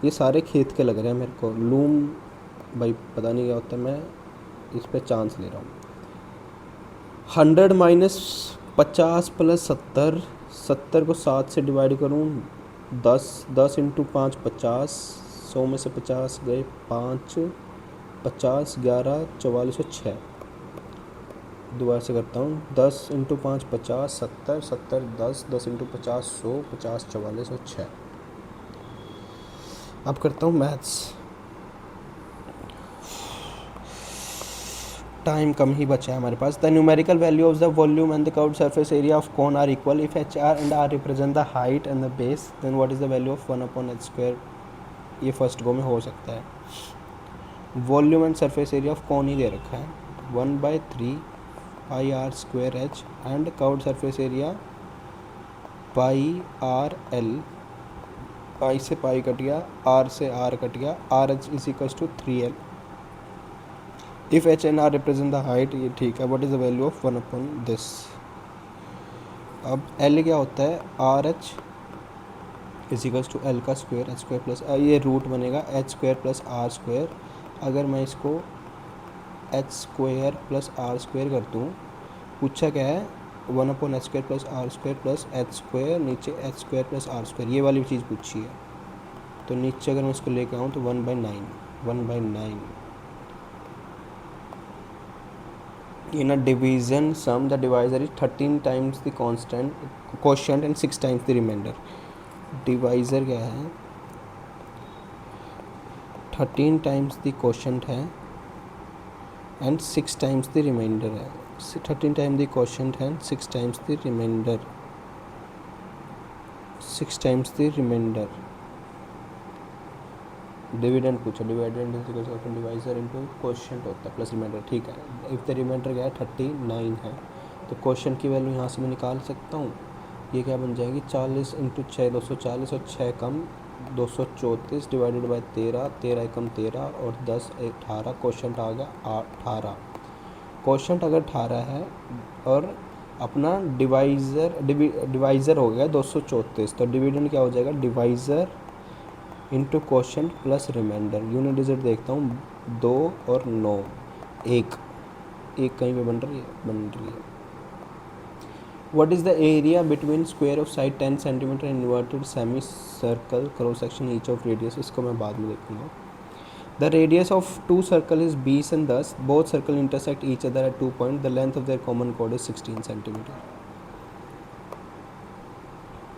Speaker 1: ये सारे खेत के लग रहे हैं मेरे को. लूम भाई पता नहीं क्या होता है, मैं इस पे चांस ले रहा हूँ. 100 माइनस 50 प्लस 70. 70 को 7 से डिवाइड करूँ 10. 10 इंटू 5 50. 100 में से 50 गए 5. 50 11 44 और 6. दोबारा से करता हूँ. 10 इंटू 5 50. 70 70 10. 10 इंटू 50 100. 50 44 और 6. अब करता हूँ मैथ्स. टाइम कम ही बचा है हमारे पास. The numerical value of the volume and the curved surface area of cone are equal if H R and R represent the height and the base, then what is the value of 1/h². ये फर्स्ट गो में हो सकता है. Volume and surface area of cone ही दे रखा है 1/3 pi R square H and curved surface area pi R L. Pi से पाई कट गया, आर से आर कट गया, R H is equals to 3l. If H and R represent the height, ये ठीक है. What is the value of 1/this. अब एल क्या होता है? R H is equals to L का स्क्वायर, एच स्क्वायर प्लस ये रूट बनेगा H square plus R square. अगर मैं इसको H square plus R square कर दूँ, पूछा क्या है? 1/h² plus r² plus h², नीचे h² प्लस r², ये वाली चीज़ पूछी है। तो नीचे अगर मैं इसको लेके आऊँ तो 1/9, 1/9 in a division sum the divisor is 13 times the constant quotient and 6 times the remainder। Divisor क्या है, 13 टाइम्स द क्वोशंट है एंड 6 टाइम्स द रिमाइंडर है। 13 टाइम द क्वोशंट है, 6 times the remainder, 6 times the remainder. Dividend पूछा, dividend is equal to divisor into quotient होता है प्लस रिमाइंडर, ठीक है। इफ द रिमाइंडर क्या है 39 है, तो क्वोशंट की वैल्यू यहाँ से मैं निकाल सकता हूँ। ये क्या बन जाएगी 40 इंटू 6 240 और 6 कम 234 डिवाइडेड बाई 13, 13 कम 13 और 10 18, क्वोशंट आ गया 18। क्वोशंट अगर 18 है और अपना डिवाइज़र हो गया 234, तो डिविडेंड क्या हो जाएगा divisor into quotient plus remainder. Unit digit देखता हूँ 2 और 9, एक कहीं पे बन रही है। What is the area between square of side 10 cm and inverted semicircle cross section each of radius? इसको मैं बाद में देखूँगा। The radius of two circle is 20 and 10. Both circle intersect each other at 2 points. The length of their common chord is 16 cm.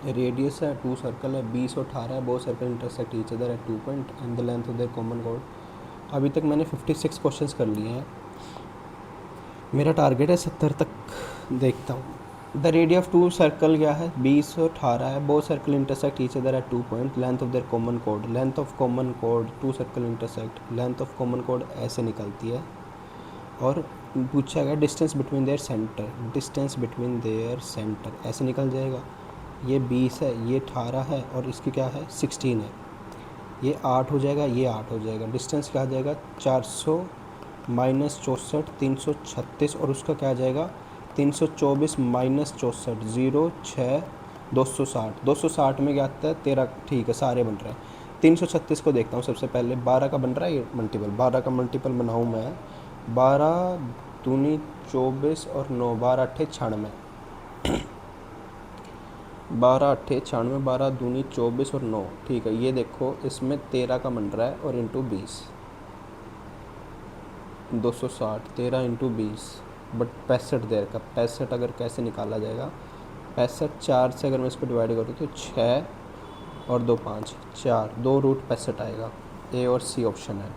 Speaker 1: Radius है 2 सर्कल है 20 और 18 है, both circle intersect each other at 2 point and the length of their common chord। अभी तक मैंने 56 क्वेश्चंस कर लिए हैं, मेरा टारगेट है 70 तक देखता हूँ। The radius of to circle क्या है 20 और 18 है, both circle intersect each other at 2 point, length of their common code, length of common code to circle intersect, length of common code ऐसे निकलती है। और पूछा गया distance between their centre, distance between their centre ऐसे निकल जाएगा। ये 20 है, ये 18 है और इसकी क्या है 16 है, ये 8 हो जाएगा, ये 8 हो जाएगा। डिस्टेंस क्या आ जाएगा 400 माइनस 64 336 और उसका क्या आ जाएगा 324 माइनस 64 0 6 260। 260 में क्या आता है 13, ठीक है सारे बन रहे हैं। 336 को देखता हूँ सबसे पहले, 12 का बन रहा है ये मल्टीपल, 12 का मल्टीपल बनाऊँ मैं, 12 दूनी 24 और 9, 12 अट्ठे 96, 12 अट्ठे 96, 12 दूनी 24 और 9, ठीक है। ये देखो इसमें 13 का बन रहा है और इंटू 20, 260, 13 इंटू 20 बट 65 देर का, 65 अगर कैसे निकाला जाएगा 65 4 से अगर मैं इसको डिवाइड करूँ तो 6 और 2 5 4, 2 रूट 65 आएगा। ए और सी ऑप्शन है।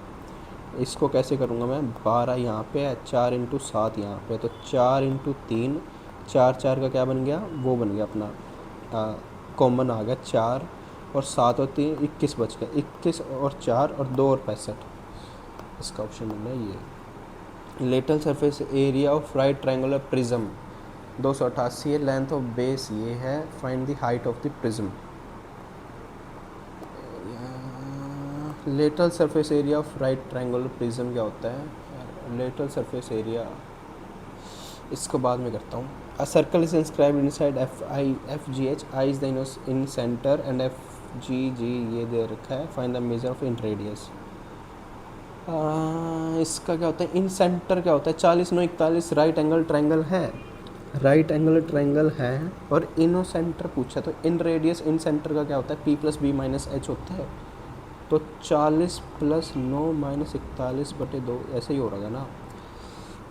Speaker 1: इसको कैसे करूँगा मैं 12 यहाँ पे है, 4 इंटू 7 यहाँ पे, तो 4 इंटू 3, 4 4 का क्या बन गया वो बन गया अपना कॉमन आ गया 4 और 7 और 3 21 बच गया, 21 और 4 और 2 और 65, इसका ऑप्शन बन रहा है ये। Lateral surface area of right triangular prism 288 है, लेंथ ऑफ बेस ये है, find the height of the prism. Lateral surface area of right triangular prism क्या होता है, लेटल सरफेस एरिया इसको बाद में करता हूँ। A circle is inscribed inside F G H, I is the in centre and F G ये दे रखा है, find the measure of in radius. इसका क्या होता है इन सेंटर क्या होता है 40 9 41 राइट एंगल ट्रायंगल है, राइट एंगल ट्रायंगल है और इनो सेंटर पूछा, तो इन रेडियस इन सेंटर का क्या होता है p plus B minus H होता है, तो 40 प्लस 9 माइनस 41/2 ऐसे ही हो रहा है ना।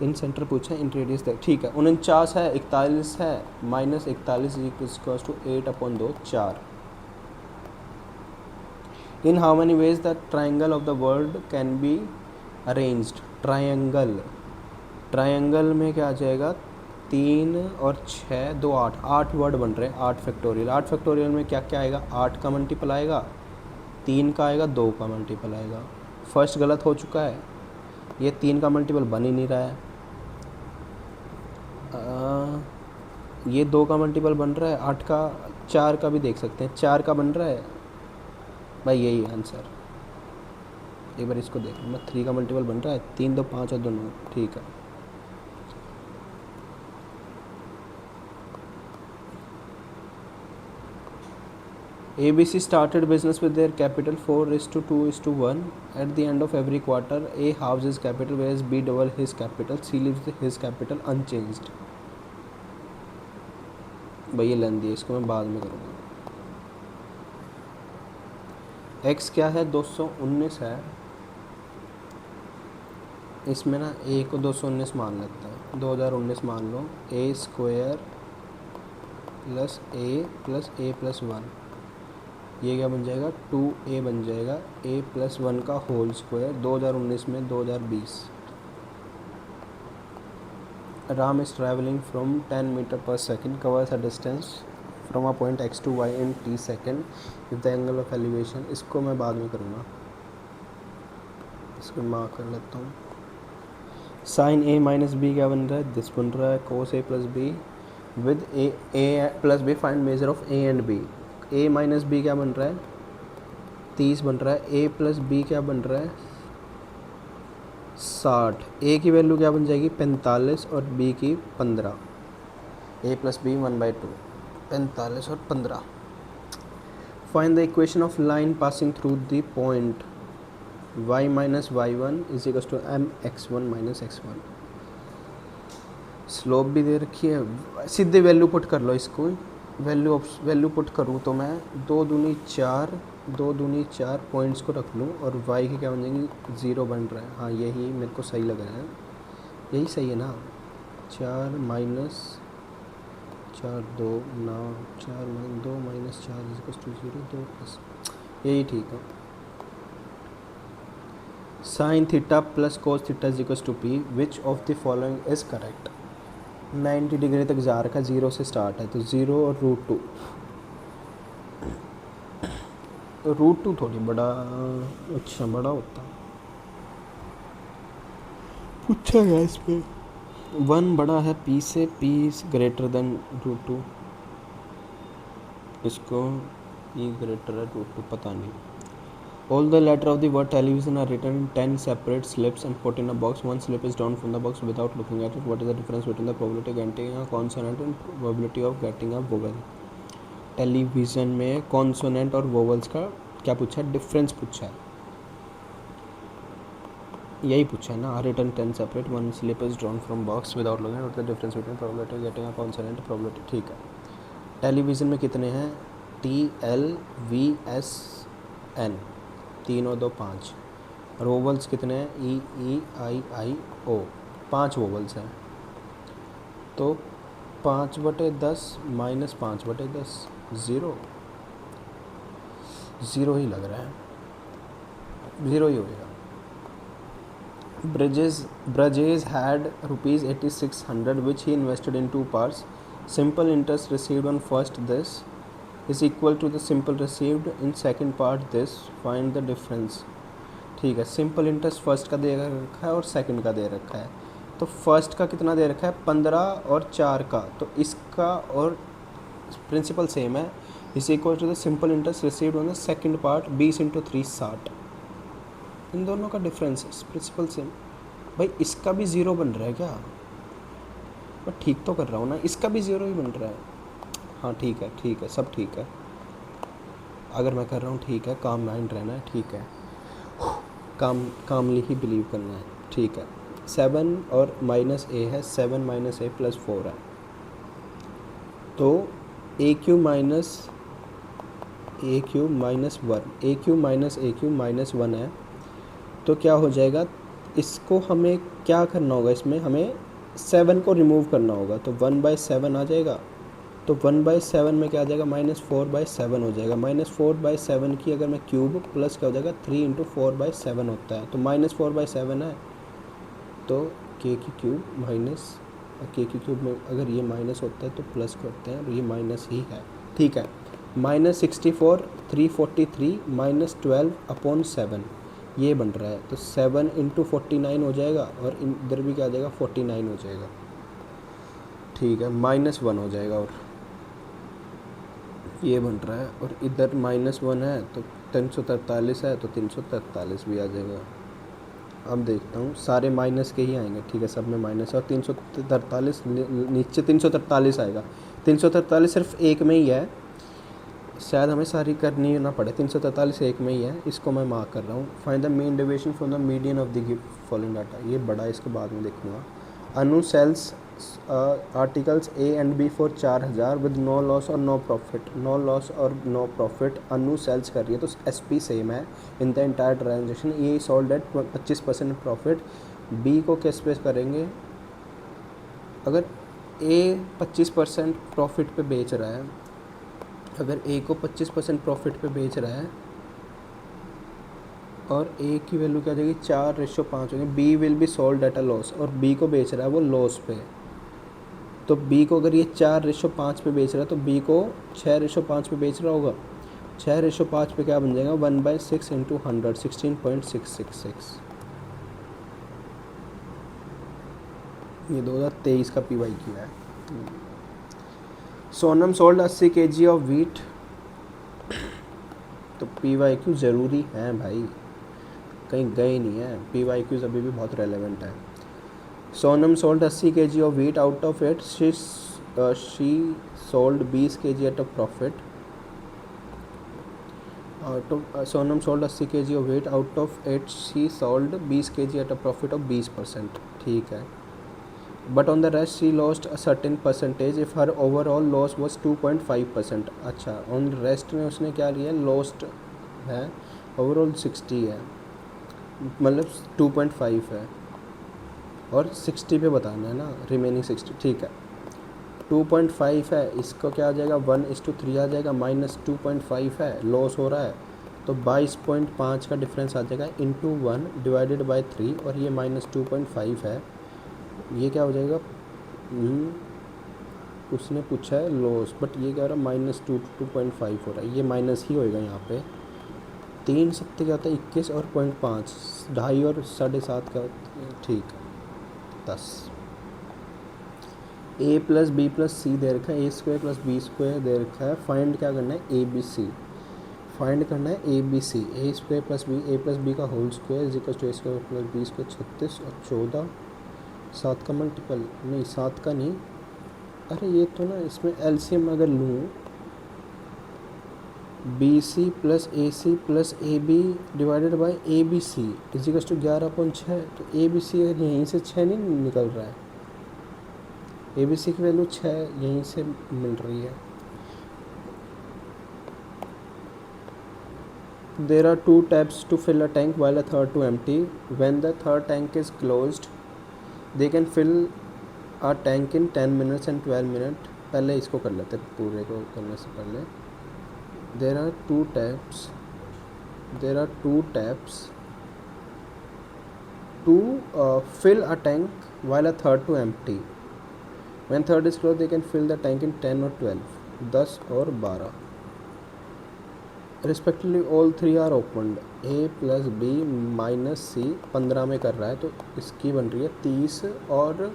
Speaker 1: इन सेंटर पूछा इन रेडियस देख, ठीक है 49 है 41 है minus 41 equals to 8/2 4। In how many ways the triangle of the world can be arranged? Triangle में क्या आ जाएगा 3 और 6 2 8, 8 वर्ड बन रहे हैं, 8 फैक्टोरियल। 8 फैक्टोरियल में क्या क्या आएगा 8 का मल्टीपल आएगा, 3 का आएगा, 2 का मल्टीपल आएगा। फर्स्ट गलत हो चुका है, ये 3 का मल्टीपल बन ही नहीं रहा है। ये 2 का मल्टीपल बन रहा है, 8 का 4 का भी देख सकते हैं, 4 का बन रहा है भाई, यही आंसर। एक बार इसको देख मैं 3 का मल्टीपल बन रहा है, 3 2 5 और 2 9, ठीक है। ABC started business with their capital 4:2:1. At the end of every quarter, A halves his capital, whereas B double his capital, C leaves his capital unchanged. भाई ये लेंदी है, इसको मैं बाद में करूँगा। x क्या है 219 है, इसमें ना a को 219 मान लेता है, 2019 मान लो, a square plus A plus one, ये क्या बन जाएगा 2a बन जाएगा, a प्लस वन का होल स्क्वायर 2019 में 2020। Ram is traveling from 10 meter per second, covers a distance from a point x to y in t second with the angle of elevation। इसको मैं बाद में करूँगा, इसको मार्क कर लेता हूँ। साइन a माइनस बी क्या बन रहा है, दिस बन रहा है cos a plus B with A plus B, find measure of a and b। a minus B क्या बन रहा है 30 बन रहा है, a प्लस बी क्या बन रहा है 60। a की वैल्यू क्या बन जाएगी 45 और b की 15, a प्लस बी 1/2, 45 और 15। Find the equation of line passing through the point y minus y1 is equal to M x1 minus x1। Slope भी दे रखी है, सीधे वैल्यू पुट कर लो इसको। वैल्यू पुट करूँ तो मैं 2 दूनी 4 पॉइंट्स को रख लूँ और y की क्या बन जाएंगी 0 बन रहा है। हाँ यही मेरे को सही लग रहा है, यही सही है ना। 4 minus 4 2 9 4 2 minus 4 is equal to 0, 2 plus, यही ठीक है। Sine theta plus cos theta is equal to P, which of the following is correct. 90 degree तक जा रखा है, 0 से स्टार्ट है, तो 0 और √2। तो √2 थोड़ी बड़ा, अच्छा बड़ा होता पूछा गया इस पे। 1 बड़ा है p से, p ग्रेटर देन √2, इसको p ग्रेटर है √2, पता नहीं। All the letter of the word television are written in 10 separate slips and put in a box. One slip is drawn from the box without looking at it. What is the difference between the probability of getting a consonant and probability of getting a vowel? Television में कॉन्सोनेंट और वोवल्स का क्या पूछा है, डिफरेंस पूछा है, यही पूछा है ना। Written 10 separate, one slip is drawn from box without looking at the difference between probability of getting a consonant probability, ठीक है। टेलीविज़न में कितने हैं, TLVSN, 3 और 2 5। और वोवल्स कितने हैं, EEIIO, 5 वोवल्स हैं। तो 5/10 माइनस 5/10, 0 ही लग रहा है, 0 ही होएगा। Brajesh had rupees 8600 which he invested in 2 parts. Simple interest received on first this is equal to the simple received in second part this. Find the difference। ठीक है, सिंपल इंटरेस्ट फर्स्ट का दे रखा है और सेकंड का दे रखा है। तो फर्स्ट का कितना दे रखा है 15 और 4 का, तो इसका और प्रिंसिपल सेम है, is equal to the simple interest received on the second part 20 × 3 60। इन दोनों का डिफरेंस प्रिंसिपल सेम। भाई इसका भी 0 बन रहा है क्या, मैं ठीक तो कर रहा हूँ ना, इसका भी 0 ही बन रहा है। हाँ ठीक है सब ठीक है, अगर मैं कर रहा हूँ ठीक है, काम माइंड रहना है, ठीक है, कामली ही बिलीव करना है, ठीक है। 7 और माइनस ए है, 7 माइनस ए प्लस 4 है, तो ए क्यू माइनस ए क्यू माइनस 1 है, तो क्या हो जाएगा, इसको हमें क्या करना होगा, इसमें हमें 7 को रिमूव करना होगा, तो 1/7 आ जाएगा। तो 1/7 में क्या आ जाएगा, -4/7 हो जाएगा। -4/7 की अगर मैं क्यूब प्लस क्या हो जाएगा 3 × 4/7 होता है, तो -4/7 है, तो k की क्यूब माइनस, k की क्यूब में अगर ये माइनस होता है तो प्लस करते हैं, और ये माइनस ही है, ठीक है। -64 343 -12/7 ये बन रहा है, तो 7 × 49 हो जाएगा, और इधर भी क्या आ जाएगा 49 हो जाएगा, ठीक है। -1 हो जाएगा, और ये बन रहा है, और इधर -1 है, तो 343 है, तो 343 भी आ जाएगा। अब देखता हूँ, सारे माइनस के ही आएंगे, ठीक है, सब में माइनस है, और 343 नीचे 343 आएगा। 343 सिर्फ एक में ही है, शायद हमें सारी करनी ना पड़े, 343 एक में ही है, इसको मैं मार्क कर रहा हूँ। Find the mean deviation from the median of the following data, ये बड़ा है, इसको बाद में देखूँगा। Anu sells articles A and B for 4000 with no loss और नो प्रॉफिट। नो लॉस और नो प्रॉफिट अनु सेल्स कर रही है तो एस पी सेम है in the entire transaction. A sold at 25% profit. B को किस पे करेंगे? अगर ए 25% प्रॉफिट पे बेच रहा है, अगर ए को 25% प्रॉफिट पे बेच रहा है और ए की वैल्यू क्या हो जाएगी? 4:5 होगी। B will be sold at a loss, और बी को बेच रहा है वो लॉस पे। तो बी को अगर ये 4:5 पे बेच रहा है तो बी को 6:5 पे बेच रहा होगा। 6:5 पे क्या बन जाएगा? 1/6 इंटू 100, 16.666। ये 2023 का पी वाई क्यू है। Sonam sold 80 kg of wheat. तो पी वाई क्यू ज़रूरी है भाई, कहीं गए नहीं है। पी वाई क्यूज़ अभी भी बहुत रेलेवेंट है। Sonam sold 80 kg of wheat, out of it she sold 20 kg at a profit. Sonam sold 80 kg of wheat, out of it she sold 20 kg at a profit of 20%। ठीक है। But on the rest she lost a certain percentage if her overall loss was 2.5%। अच्छा, ऑन रेस्ट में उसने क्या लिया? लॉस्ट है, ओवरऑल 60 है, मतलब 2.5 है, और 60 पे बताना है ना, रिमेनिंग 60। ठीक है, 2.5 है, इसको क्या आ जाएगा? 1:3 आ जाएगा, माइनस 2.5 है, लॉस हो रहा है तो 22.5 का डिफरेंस आ जाएगा इंटू 1 डिवाइडेड बाई 3, और ये -2.5 है। ये क्या हो जाएगा? उसने पूछा है लॉस, बट ये कह रहा है -2.5 हो रहा है, ये माइनस ही होएगा यहाँ पे। 3 सत्ते क्या होता है? 21 और 0.5, 2.5 और 7.5 का। ठीक है, 10। ए प्लस बी प्लस सी दे रखा है, ए स्क्वायर प्लस बी स्क्वायर दे रखा है। फाइंड क्या करना है? ए बी सी फाइंड करना है। A B C, A square plus B का whole square is equal to A square plus B square. 36 और 14, 7 का मल्टीपल नहीं, 7 का नहीं, अरे ये तो ना, इसमें एलसीएम अगर लूँ, B C plus A C plus A B divided by A B C is equal to 11/6। तो ए बी सी यहीं से 6 नहीं निकल रहा है, ए बी सी की वैल्यू 6 यहीं से मिल रही है। There are 2 taps to fill a tank while a third to empty. When the third tank is closed, they can fill a tank in 10 minutes and 12 minutes. पहले इसको कर लेते, पूरे को करने से पहले। There are 2 taps to fill a tank while a third to empty. When third is closed, they can fill the tank in 10 or 12, 10 और 12 respectively. All 3 are opened. A plus B minus C 15 में कर रहा है तो इसकी बन रही है 30, और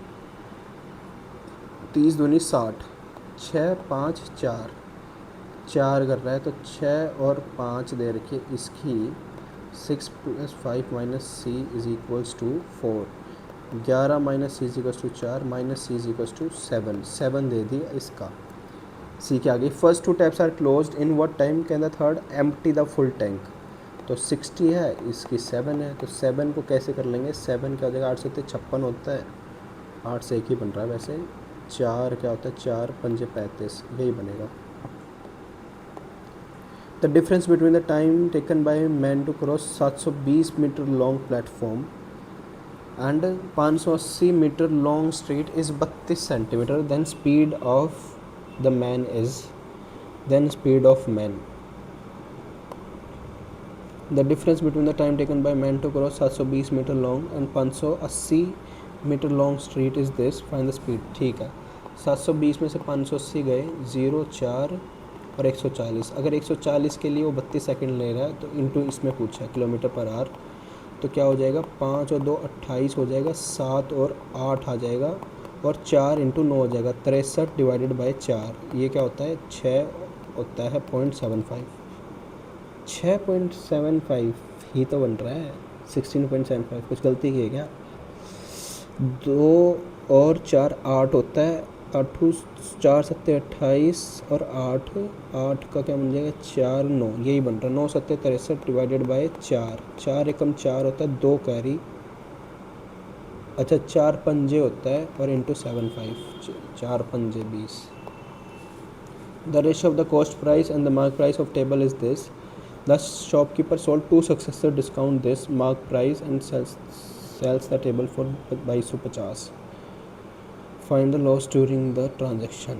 Speaker 1: 30 दूनी 60, 6 5 4, 4 कर रहा है तो 6 और 5 दे रखी इसकी। 6 + 5 minus C is equals to 4, 11 minus C is equals to 4, minus C is equals to 7, 7 दे दी इसका। सी के आगे first 2 taps are closed in what time can the third empty the full tank. तो 60 है, इसकी 7 है, तो 7 को कैसे कर लेंगे? 7 क्या हो जाएगा? 8 से 56 होता है, 8 से 1 ही बन रहा है वैसे। 4 क्या होता है? 4 पंजे 35, यही बनेगा। The difference between the time taken by man to cross 720 metre long platform and 580 metre long street is 32 centimetre. Then speed of the man is, then speed of man. The difference between the time taken by man to cross 720 meter long and 580 meter long street is this. Find the speed. ठीक है, 720 में से 580 गए, 0 4 और 140। अगर 140 के लिए वो 32 सेकंड ले रहा है तो इंटू इसमें पूछा है किलोमीटर पर आवर, तो क्या हो जाएगा? 5 और 2 28 हो जाएगा, 7 और 8 आ जाएगा, और 4 इंटू 9 हो जाएगा 63 डिवाइडेड बाई 4। ये क्या होता है? 6 होता है 0.75, 6.75 ही तो बन रहा है, 16.75। कुछ गलती की है क्या? 2 और 4 8 होता है, 8 4 7 28 और 8 8 का क्या बन जाएगा? 4 9, यही बन रहा है। 9 7 63 डिवाइडेड बाई 4, 4 एकम 4 होता है, 2 कैरी, अच्छा 4 पंजे होता है और इंटू 75, 4 पंजे 20। The ratio of the cost price and the mark price of table is this. The shopkeeper sold 2 successor discount this mark price and sells the table for 2250। Find the loss during the transaction.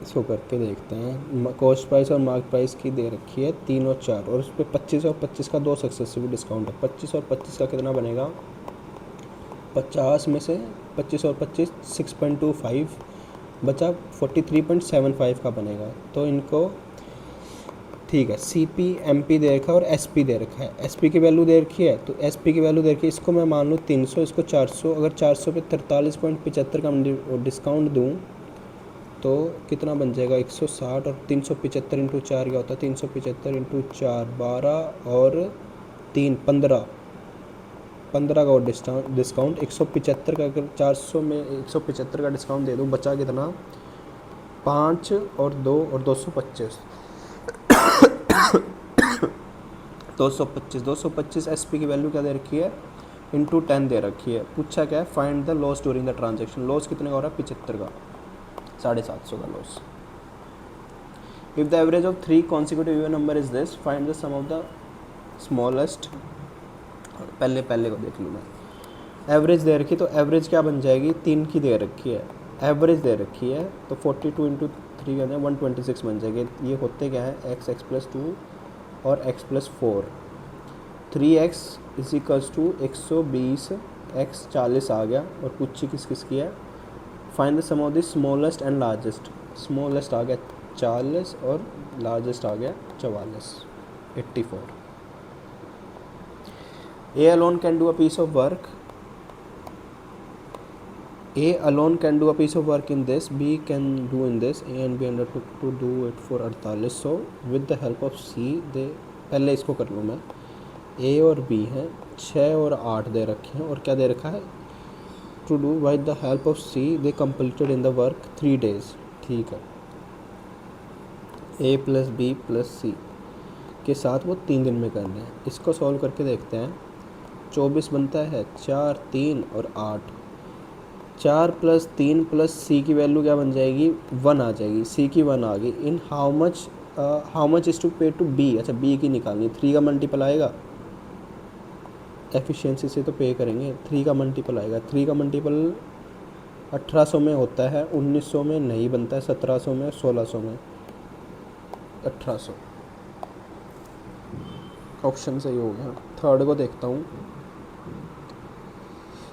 Speaker 1: इसको करके देखते हैं। कॉस्ट प्राइस और मार्क प्राइस की दे रखी है 3 और 4 और उस पर 25 और 25 का 2 सक्सेसिव डिस्काउंट है। 25 और 25 का कितना बनेगा, 50 में से 25 और 25 6.25 बचा 43.75 का बनेगा। तो इनको ठीक है, CP MP दे रखा है और SP दे रखा है। SP की वैल्यू दे रखी है तो SP की वैल्यू दे रखी है, इसको मैं मान लूँ 300, इसको 400। अगर 400 पे 43.75 का डिस्काउंट दूँ तो कितना बन जाएगा 160 और 375 इंटू 4 क्या होता है 375 इंटू 4 12 और 3 15 15 का और डिस्काउंट 175 का। अगर 400 में 175 का डिस्काउंट दे दूँ बचा कितना 5 और 2 और 225 225 SP की वैल्यू क्या दे रखी है इंटू 10 दे रखी है। पूछा क्या है find the loss during the transaction. Loss कितने का हो रहा है 75 का, 750 का loss. If the average of 3 consecutive even number is this find the sum of the smallest. पहले को देख लूँ मैं। एवरेज दे रखी तो एवरेज क्या बन जाएगी 3 की दे रखी है, एवरेज दे रखी है तो 42 इंटू 3 करना 126 बन जाएगी। ये होते क्या है x प्लस 2 और x plus 4। 3x is equals to 120, x 40 आ गया और पूछी किस किस की है। Find the sum of the smallest and largest. Smallest आ गया 40 और लार्जेस्ट आ गया 44, 84। A alone can do a piece of work. A alone can do a piece of work in this. B can do in this. A and B undertook to do it for 48. So with the help of C they पहले इसको कर लूँ मैं। A और B हैं 6 और 8 दे रखे हैं और क्या दे रखा है to do with the help of C they completed in the work 3 days। ठीक है, A plus B plus C के साथ वो 3 दिन में करना है। इसको सॉल्व करके देखते हैं। 24 बनता है 4 3 और 8। 4 प्लस 3 प्लस C की वैल्यू क्या बन जाएगी 1 आ जाएगी। C की 1 आ गई। In how much is to pay to B। अच्छा B की निकालनी, 3 का मल्टीपल आएगा, एफिशिएंसी से तो पे करेंगे। 3 का मल्टीपल आएगा, 3 का मल्टीपल 1800 में होता है, 1900 में नहीं बनता है, 1700 में, 1600 में, 1800। ऑप्शन सही हो गया। थर्ड को देखता हूँ।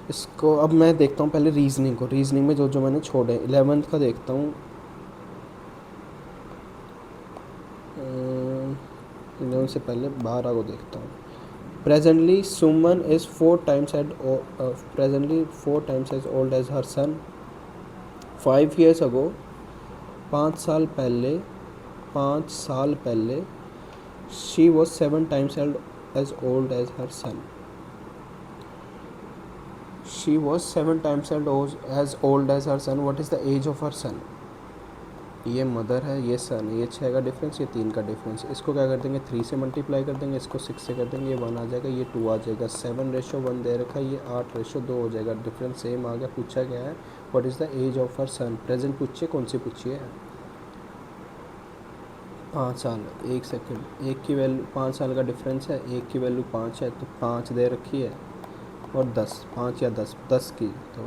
Speaker 1: इसको अब मैं देखता हूँ पहले रीजनिंग को। रीजनिंग में जो जो मैंने छोड़े 11th का देखता हूँ। 11 से पहले 12 को देखता हूँ। Presently Suman is 4 times as old as her son. 5 years ago 5 साल पहले she was 7 times as old as her son. She was 7 times as old as her son. What is the age of her son? ये मदर है, ये सन, ये 6 का डिफरेंस, ये 3 का डिफरेंस। इसको क्या कर देंगे 3 से मल्टीप्लाई कर देंगे, इसको 6 से कर देंगे, ये 1 आ जाएगा, ये 2 आ जाएगा। 7:1 दे रखा है, ये 8:2 हो जाएगा। डिफरेंस सेम आ गया। पूछा गया है what is the age of her son. Present पूछिए, कौन सी पूछिए 5 साल। 1 सेकेंड, एक की वैल्यू 5 साल का डिफरेंस है, एक की वैल्यू 5 है तो 5 दे रखी है और 10, 5 या 10 की, तो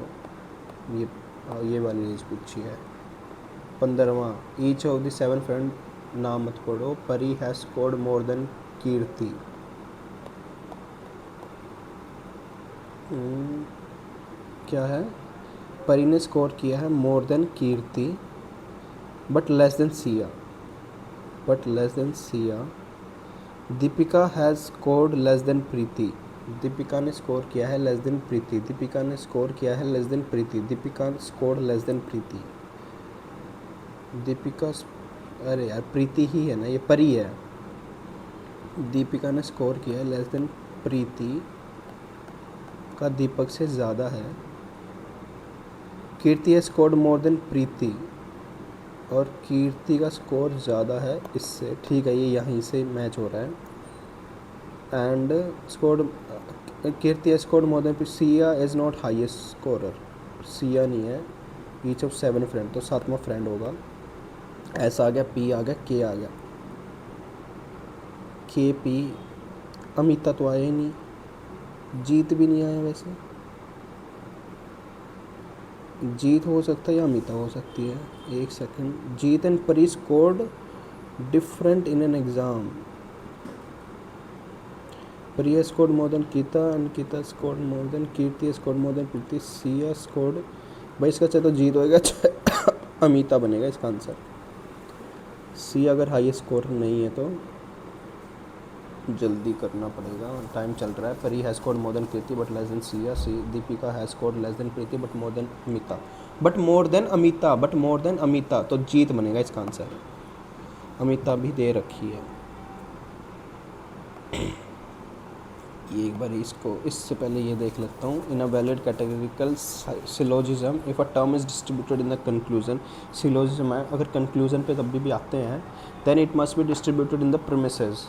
Speaker 1: ये वाली एज पूछी है। 15वां, ईच ऑफ द 7 फ्रेंड नाम मत पढ़ो। Pari has scored more than Kirti. क्या है, परी ने स्कोर किया है more than Kirti but less than Siya. Deepika has scored less than Preeti. Deepika ने स्कोर किया है लेस देन प्रीति। दीपिका ने स्कोर किया है less than Preeti. Deepika score less than Preeti. Deepika, अरे यार प्रीति ही है ना, ये परी है। दीपिका ने स्कोर किया है लेस देन प्रीति का दीपक से ज़्यादा है। कीर्ति है स्कोर्ड मोर देन प्रीति और कीर्ति का स्कोर ज़्यादा है इससे। ठीक है, ये यहीं से मैच हो रहा है। And scored Kirti has scored more than Sia is not highest scorer. Sia नहीं है. Each of 7 friend, तो 7वां फ्रेंड होगा. S आ गया, P आ गया, K आ गया. K P. अमिता तो आया ही नहीं. जीत भी नहीं आया वैसे. जीत हो सकता है या अमिता हो सकती है. एक सेकंड. जीत एंड परी scored different in an exam. Priya scored more than Kita and Kita scored more than Kirti scored more than Preeti. Sia scored. भाई इसका चाहे तो जीत होएगा चाहे अमिता बनेगा इसका आंसर. सी अगर हाईएस्ट स्कोर नहीं है तो जल्दी करना पड़ेगा. टाइम चल रहा है. परी has scored more then Kriti but less than Siya. Deepika has scored less than Preeti but more than Amita. But more than Amita तो जीत बनेगा इसका आंसर. अमिता भी दे रखी है. ये एक बार इसको इससे पहले ये देख लेता हूँ. In a valid categorical syllogism if a term is distributed in the conclusion. Syllogism है अगर कंक्लूजन पे तब भी आते हैं. Then it must be distributed in the premises.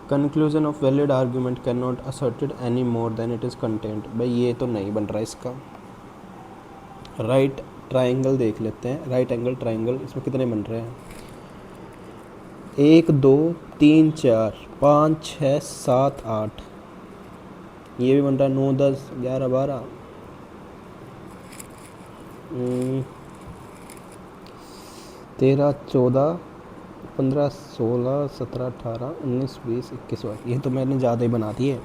Speaker 1: Conclusion of valid argument cannot asserted any more than it is content. भाई ये तो नहीं बन रहा इसका. राइट ट्राइंगल देख लेते हैं. राइट एंगल ट्राइंगल इसमें कितने बन रहे हैं. 1 2 3 4 5 6 7 8. ये भी बन रहा है. 9 10 11 12 13 14 15 16 17 18 19 20 21 22. ये तो मैंने ज़्यादा ही बना दिए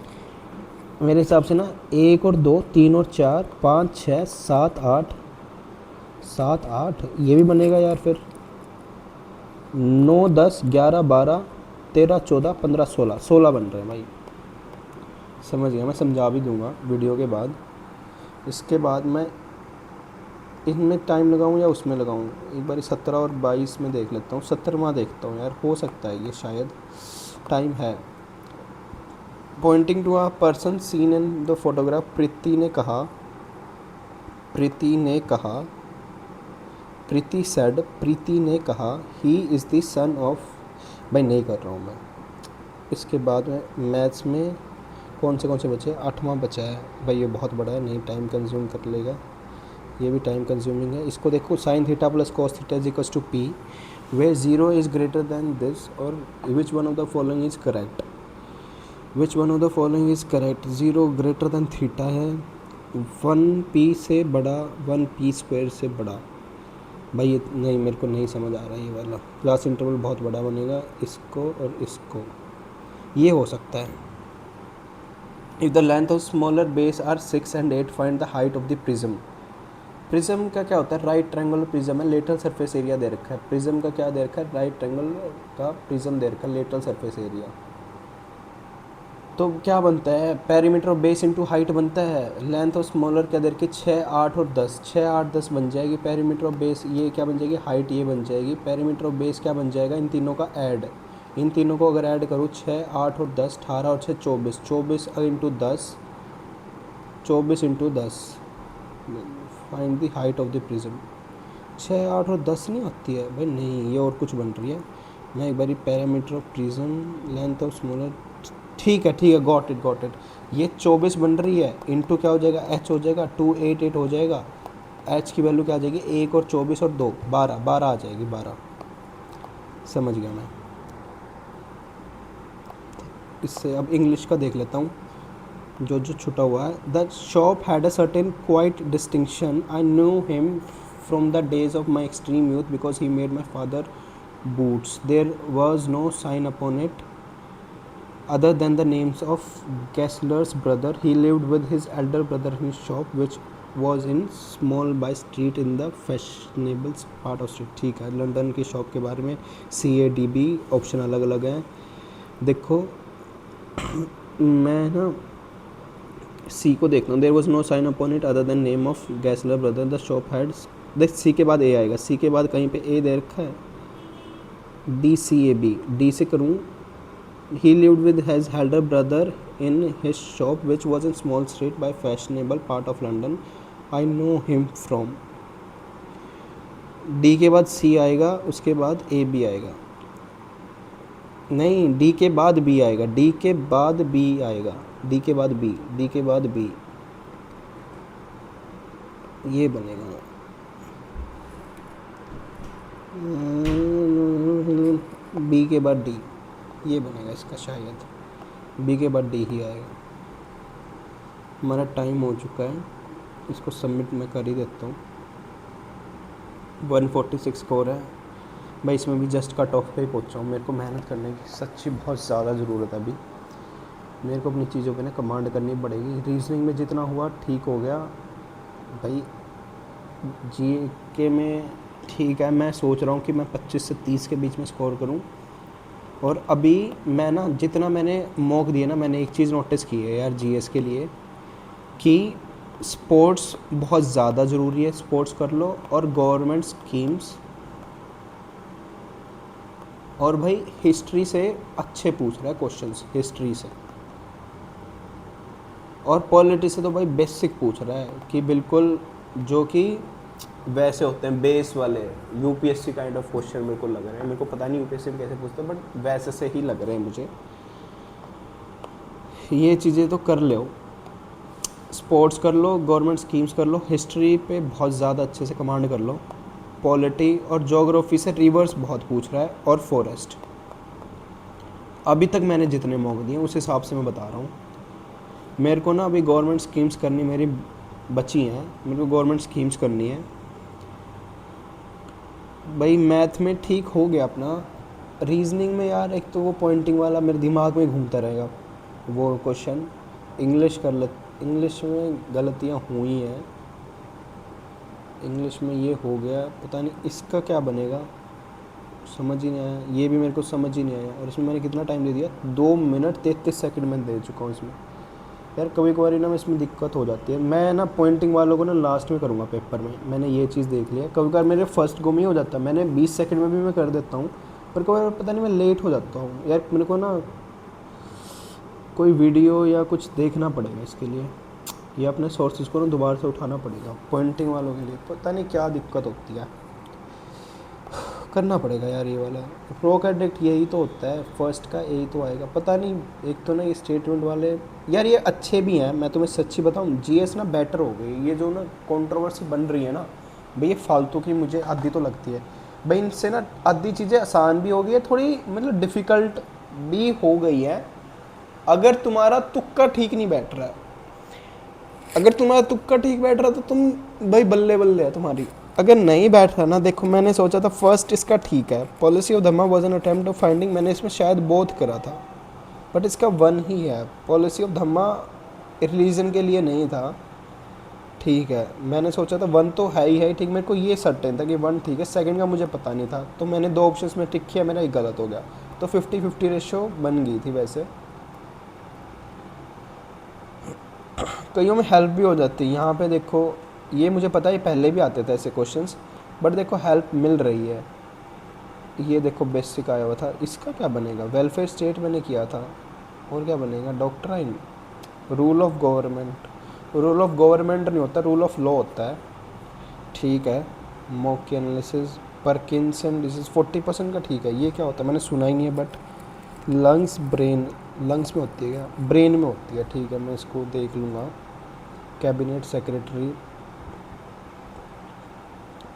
Speaker 1: मेरे हिसाब से ना. 1 और 2 3 और 4 5 6 7 8 7 8 ये भी बनेगा यार. फिर 9 10 11 12 13 14 15 16 16 बन रहे हैं भाई. समझ गया. मैं समझा भी दूंगा वीडियो के बाद. इसके बाद मैं इनमें टाइम लगाऊं या उसमें लगाऊं. एक बार 17 और 22 में देख लेता हूँ. 17वां देखता हूँ यार. हो सकता है ये शायद टाइम है. Pointing to a person seen in the photograph. Preeti ने कहा he is the son of. भाई नहीं कर रहा हूँ मैं. इसके बाद में मैथ्स में कौन से बचे. 8वां बचा है. भाई ये बहुत बड़ा है. नहीं टाइम कंज्यूम कर लेगा. ये भी टाइम कंज्यूमिंग है. इसको देखो. Sine theta plus cos theta is equals to P way 0 is greater than this. और which one of the following is correct. 0 greater than theta है. 1p से बड़ा 1p स्क्वायर से बड़ा. भाई ये नहीं मेरे को नहीं समझ आ रहा है ये वाला. क्लास इंटरवल बहुत बड़ा बनेगा. इसको और इसको ये हो सकता है. If the length of smaller base are 6 and 8 find the height of the prism. Prism का क्या होता है. राइट ट्रायंगुलर प्रिज्म है. लेटरल सरफेस एरिया दे रखा है. प्रिज्म का क्या दे रखा है. राइट ट्रायंगल का प्रिज्म दे रखा है. Lateral surface area. तो क्या बनता है. Perimeter of base into height बनता है. लेंथ ऑफ स्मॉलर क्या दे रखी है. 6 8 और 10. 6 8 10 बन जाएगी. पेरीमीटर ऑफ बेस ये क्या बन जाएगी. हाइट ये बन जाएगी. पेरीमीटर ऑफ बेस क्या बन जाएगा. इन तीनों का ऐड. इन तीनों को अगर ऐड करूँ 6 8 और 10 18 और 6 24. 24 into 10 24 into 10. Find the height of the prism. 6 8 और 10 नहीं आती है भाई. नहीं ये और कुछ बन रही है. मैं एक बारी perimeter of prism length of smaller. ठीक है गॉट इट. ये 24 बन रही है. इंटू क्या हो जाएगा. h हो जाएगा. 288 हो जाएगा. h की वैल्यू क्या आ जाएगी. 1 और 24 और 2 12 आ जाएगी. 12 समझ गया मैं. इससे अब इंग्लिश का देख लेता हूँ जो छुटा हुआ है. The shop had a certain quiet distinction. I knew him from the days of my extreme youth because he made my father boots. There was no sign upon it other than the names of Gessler's brother. He lived with his elder brother in his shop which was in small by street in the fashionable part of street. ठीक है. लंदन की शॉप के बारे में CADB ऑप्शन अलग अलग हैं. देखो मैं ना C को देखना. There was no sign upon it other than name of Gessler brother. The shop had. देख C के बाद A आएगा. C के बाद कहीं पे A दे रखा है. DCAB. D से करूँ. He lived with his elder brother in his shop which was in small street by fashionable part of London. I know him from. D के बाद C आएगा. उसके बाद AB आएगा. नहीं, डी के बाद बी आएगा, डी के बाद बी आएगा, डी के बाद बी, डी के बाद बी, ये बनेगा। बी के बाद डी, ये बनेगा इसका शायद, बी के बाद डी ही आएगा। हमारा टाइम हो चुका है, इसको सबमिट मैं कर ही देता हूँ। 146 स्कोर है भाई, इसमें भी जस्ट कट ऑफ पे ही पहुँचा हूँ। मेरे को मेहनत करने की सच्ची बहुत ज़्यादा ज़रूरत है अभी। मेरे को अपनी चीज़ों पे ना कमांड करनी पड़ेगी। रीजनिंग में जितना हुआ ठीक हो गया भाई, जी के में ठीक है। मैं सोच रहा हूँ कि मैं 25 से 30 के बीच में स्कोर करूँ। और अभी मैं ना जितना मैंने मॉक दिए ना, मैंने एक चीज़ नोटिस की है यार जीएस के लिए, कि स्पोर्ट्स बहुत ज़्यादा ज़रूरी है, स्पोर्ट्स कर लो, और गवर्नमेंट स्कीम्स, और भाई हिस्ट्री से अच्छे पूछ रहा है क्वेश्चंस, हिस्ट्री से। और पॉलिटी से तो भाई बेसिक पूछ रहा है कि बिल्कुल जो कि वैसे होते हैं बेस वाले यूपीएससी काइंड ऑफ क्वेश्चन मेरे को लग रहे हैं। मेरे को पता नहीं यूपीएससी में कैसे पूछते हैं, बट वैसे से ही लग रहे हैं मुझे। ये चीज़ें तो कर लो, स्पोर्ट्स कर लो, गवर्नमेंट स्कीम्स कर लो, हिस्ट्री पे बहुत ज़्यादा अच्छे से कमांड कर लो, पॉलिटी और ज्योग्राफी से रिवर्स बहुत पूछ रहा है, और फॉरेस्ट। अभी तक मैंने जितने मौके दिए उस हिसाब से मैं बता रहा हूँ। मेरे को ना अभी गवर्नमेंट स्कीम्स करनी मेरी बची हैं, मेरे को गवर्नमेंट स्कीम्स करनी है भाई। मैथ में ठीक हो गया अपना, रीजनिंग में यार एक तो वो पॉइंटिंग वाला मेरे दिमाग में घूमता रहेगा वो क्वेश्चन। इंग्लिश में गलतियाँ हुई हैं, इंग्लिश में ये हो गया, पता नहीं इसका क्या बनेगा, समझ ही नहीं आया। ये भी मेरे को समझ ही नहीं आया। और इसमें मैंने कितना टाइम दे दिया, 2 मिनट 33 सेकंड में दे चुका हूँ इसमें। यार कभी कभार ना इसमें दिक्कत हो जाती है। मैं ना पॉइंटिंग वालों को ना लास्ट में करूँगा पेपर में, मैंने ये चीज़ देख लिया। कभी कभार मेरे फर्स्ट गो में ही हो जाता है, मैंने 20 सेकंड में भी मैं कर देता हूँ, पर कभी बार पता नहीं मैं लेट हो जाता हूँ। यार मेरे को ना कोई वीडियो या कुछ देखना पड़ेगा इसके लिए, या अपने सोर्सेज को ना दोबारा से उठाना पड़ेगा पॉइंटिंग वालों के लिए। पता नहीं क्या दिक्कत होती है, करना पड़ेगा यार ये वाला। प्रो कैडेट यही तो होता है, फर्स्ट का यही तो आएगा। पता नहीं, एक तो ना ये स्टेटमेंट वाले यार ये अच्छे भी हैं, मैं तुम्हें सच्ची बताऊं, जीएस ना बेटर हो गई। ये जो ना कंट्रोवर्सी बन रही है ना भाई, ये फालतू की मुझे आधी तो लगती है भाई। इनसे ना आधी चीज़ें आसान भी हो गई है, थोड़ी मतलब डिफ़िकल्ट भी हो गई है। अगर तुम्हारा तुक्का ठीक नहीं बैठ रहा है, अगर तुम्हारा तुक्का ठीक बैठ रहा है तो तुम भाई बल्ले बल्ले है तुम्हारी। अगर नहीं बैठ रहा ना, देखो मैंने सोचा था फर्स्ट इसका ठीक है, policy of Dhamma was an attempt of finding, मैंने इसमें शायद बोथ करा था, बट इसका 1 ही है। पॉलिसी ऑफ धम्मा रिलीजन के लिए नहीं था, ठीक है। मैंने सोचा था 1 तो है ही ठीक, मेरे को ये सर्टेन था कि 1 ठीक है, सेकंड का मुझे पता नहीं था, तो मैंने 2 ऑप्शंस में टिक किया, मेरा एक गलत हो गया, तो 50-50 रेशो बन गई थी। वैसे कईयों में हेल्प भी हो जाती है। यहाँ पे देखो, ये मुझे पता है पहले भी आते थे ऐसे क्वेश्चंस, बट देखो हेल्प मिल रही है। ये देखो बेसिक आया हुआ था, इसका क्या बनेगा, वेलफेयर स्टेट मैंने किया था, और क्या बनेगा, doctrine, rule of government. Rule of government नहीं होता, रूल ऑफ लॉ होता है, ठीक है। मॉक एनालिसिस, पार्किंसन डिजीज 40% का ठीक है। ये क्या होता है मैंने सुना ही नहीं है, बट लंग्स ब्रेन, लंग्स में होती है क्या, ब्रेन में होती है, ठीक है, मैं इसको देख लूँगा। Cabinet secretary,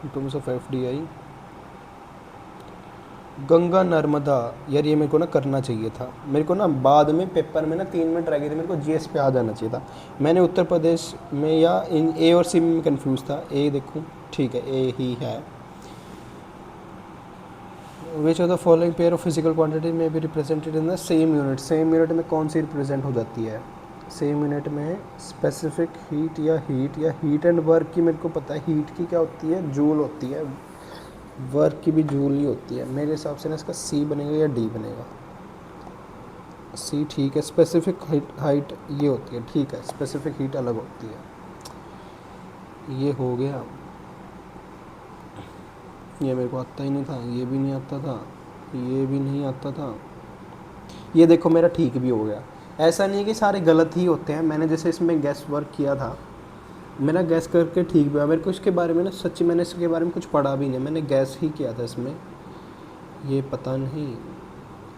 Speaker 1: terms of FDI, Ganga Narmada. यार ये मेरे को ना करना चाहिए था, मेरे को ना बाद में पेपर में ना 3 मिनट रह गए थे, मेरे को जीएस पे आ जाना चाहिए था। मैंने उत्तर प्रदेश में या इन ए और सी में कंफ्यूज था। ए देखूँ, ठीक है ए ही है। Which of the following pair of physical quantity में भी represented in the same unit. Same unit में कौन सी रिप्रेजेंट हो जाती है, सेम यूनिट में स्पेसिफिक हीट या हीट एंड वर्क की मेरे को पता है, हीट की क्या होती है, जूल होती है, वर्क की भी जूल ही होती है। मेरे हिसाब से ना इसका सी बनेगा या डी बनेगा, सी ठीक है। स्पेसिफिक हाइट ये होती है, ठीक है, स्पेसिफिक हीट अलग होती है। ये हो गया, ये मेरे को आता ही नहीं था, ये भी नहीं आता था, ये भी नहीं आता था। ये देखो मेरा ठीक भी हो गया। ऐसा नहीं है कि सारे गलत ही होते हैं, मैंने जैसे इसमें गैस वर्क किया था, मेरा गैस करके ठीक भी हुआ। मेरे को इसके बारे में ना सच्ची मैंने इसके बारे में कुछ पढ़ा भी नहीं, मैंने गैस ही किया था इसमें। ये पता नहीं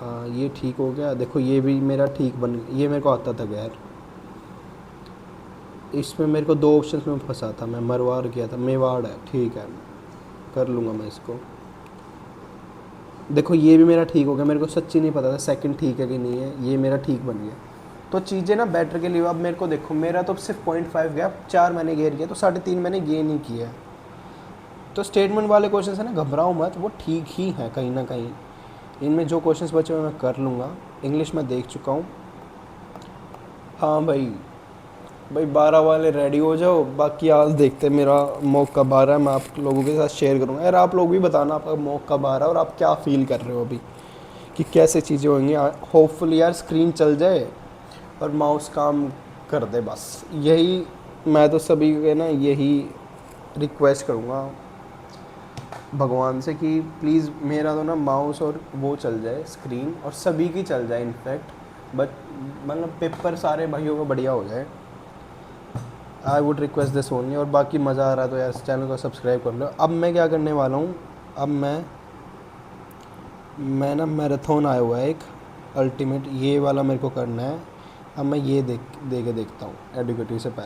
Speaker 1: ये ठीक हो गया। देखो ये भी मेरा ठीक बन, ये मेरे को आता था यार। इसमें मेरे को 2 ऑप्शंस में फंसा था मैं, मरवाड़ किया था, मेवाड़ है, ठीक है कर लूँगा मैं इसको। देखो ये भी मेरा ठीक हो गया, मेरे को सच्ची नहीं पता था सेकंड ठीक है कि नहीं है, ये मेरा ठीक बन गया। तो चीज़ें ना बेटर के लिए। अब मेरे को देखो, मेरा तो सिर्फ 0.5 गया, 4 मैंने गेन किया, तो 3.5 मैंने गेन ही किया है। तो स्टेटमेंट वाले क्वेश्चन है ना, घबराओ मत, वो ठीक ही है कहीं ना कहीं। इनमें जो क्वेश्चंस बचे हुए मैं कर लूँगा। इंग्लिश में देख चुका हूँ। हाँ भाई, 12 वाले रेडी हो जाओ, बाकी आज देखते हैं मेरा मॉक कब आ रहा है। मैं आप लोगों के साथ शेयर करूँगा यार, आप लोग भी बताना आपका मॉक कब आ रहा है और आप क्या फील कर रहे हो अभी, कि कैसे चीज़ें होंगी। होपफुली यार स्क्रीन चल जाए और माउस काम कर दे, बस यही मैं तो सभी के ना यही रिक्वेस्ट करूँगा भगवान से कि प्लीज़ मेरा तो ना माउस और वो चल जाए, स्क्रीन, और सभी की चल जाए इनफैक्ट, बट मतलब पेपर सारे भाइयों का बढ़िया हो जाए। I would request this only. और बाकी मज़ा आ रहा है तो यार इस चैनल को सब्सक्राइब कर लो। अब मैं क्या करने वाला हूँ, अब मैं ना मैराथन आया हुआ है एक अल्टीमेट, ये वाला मेरे को करना है। अब मैं ये दे के देखता हूँ एडुकेटिव से पहले।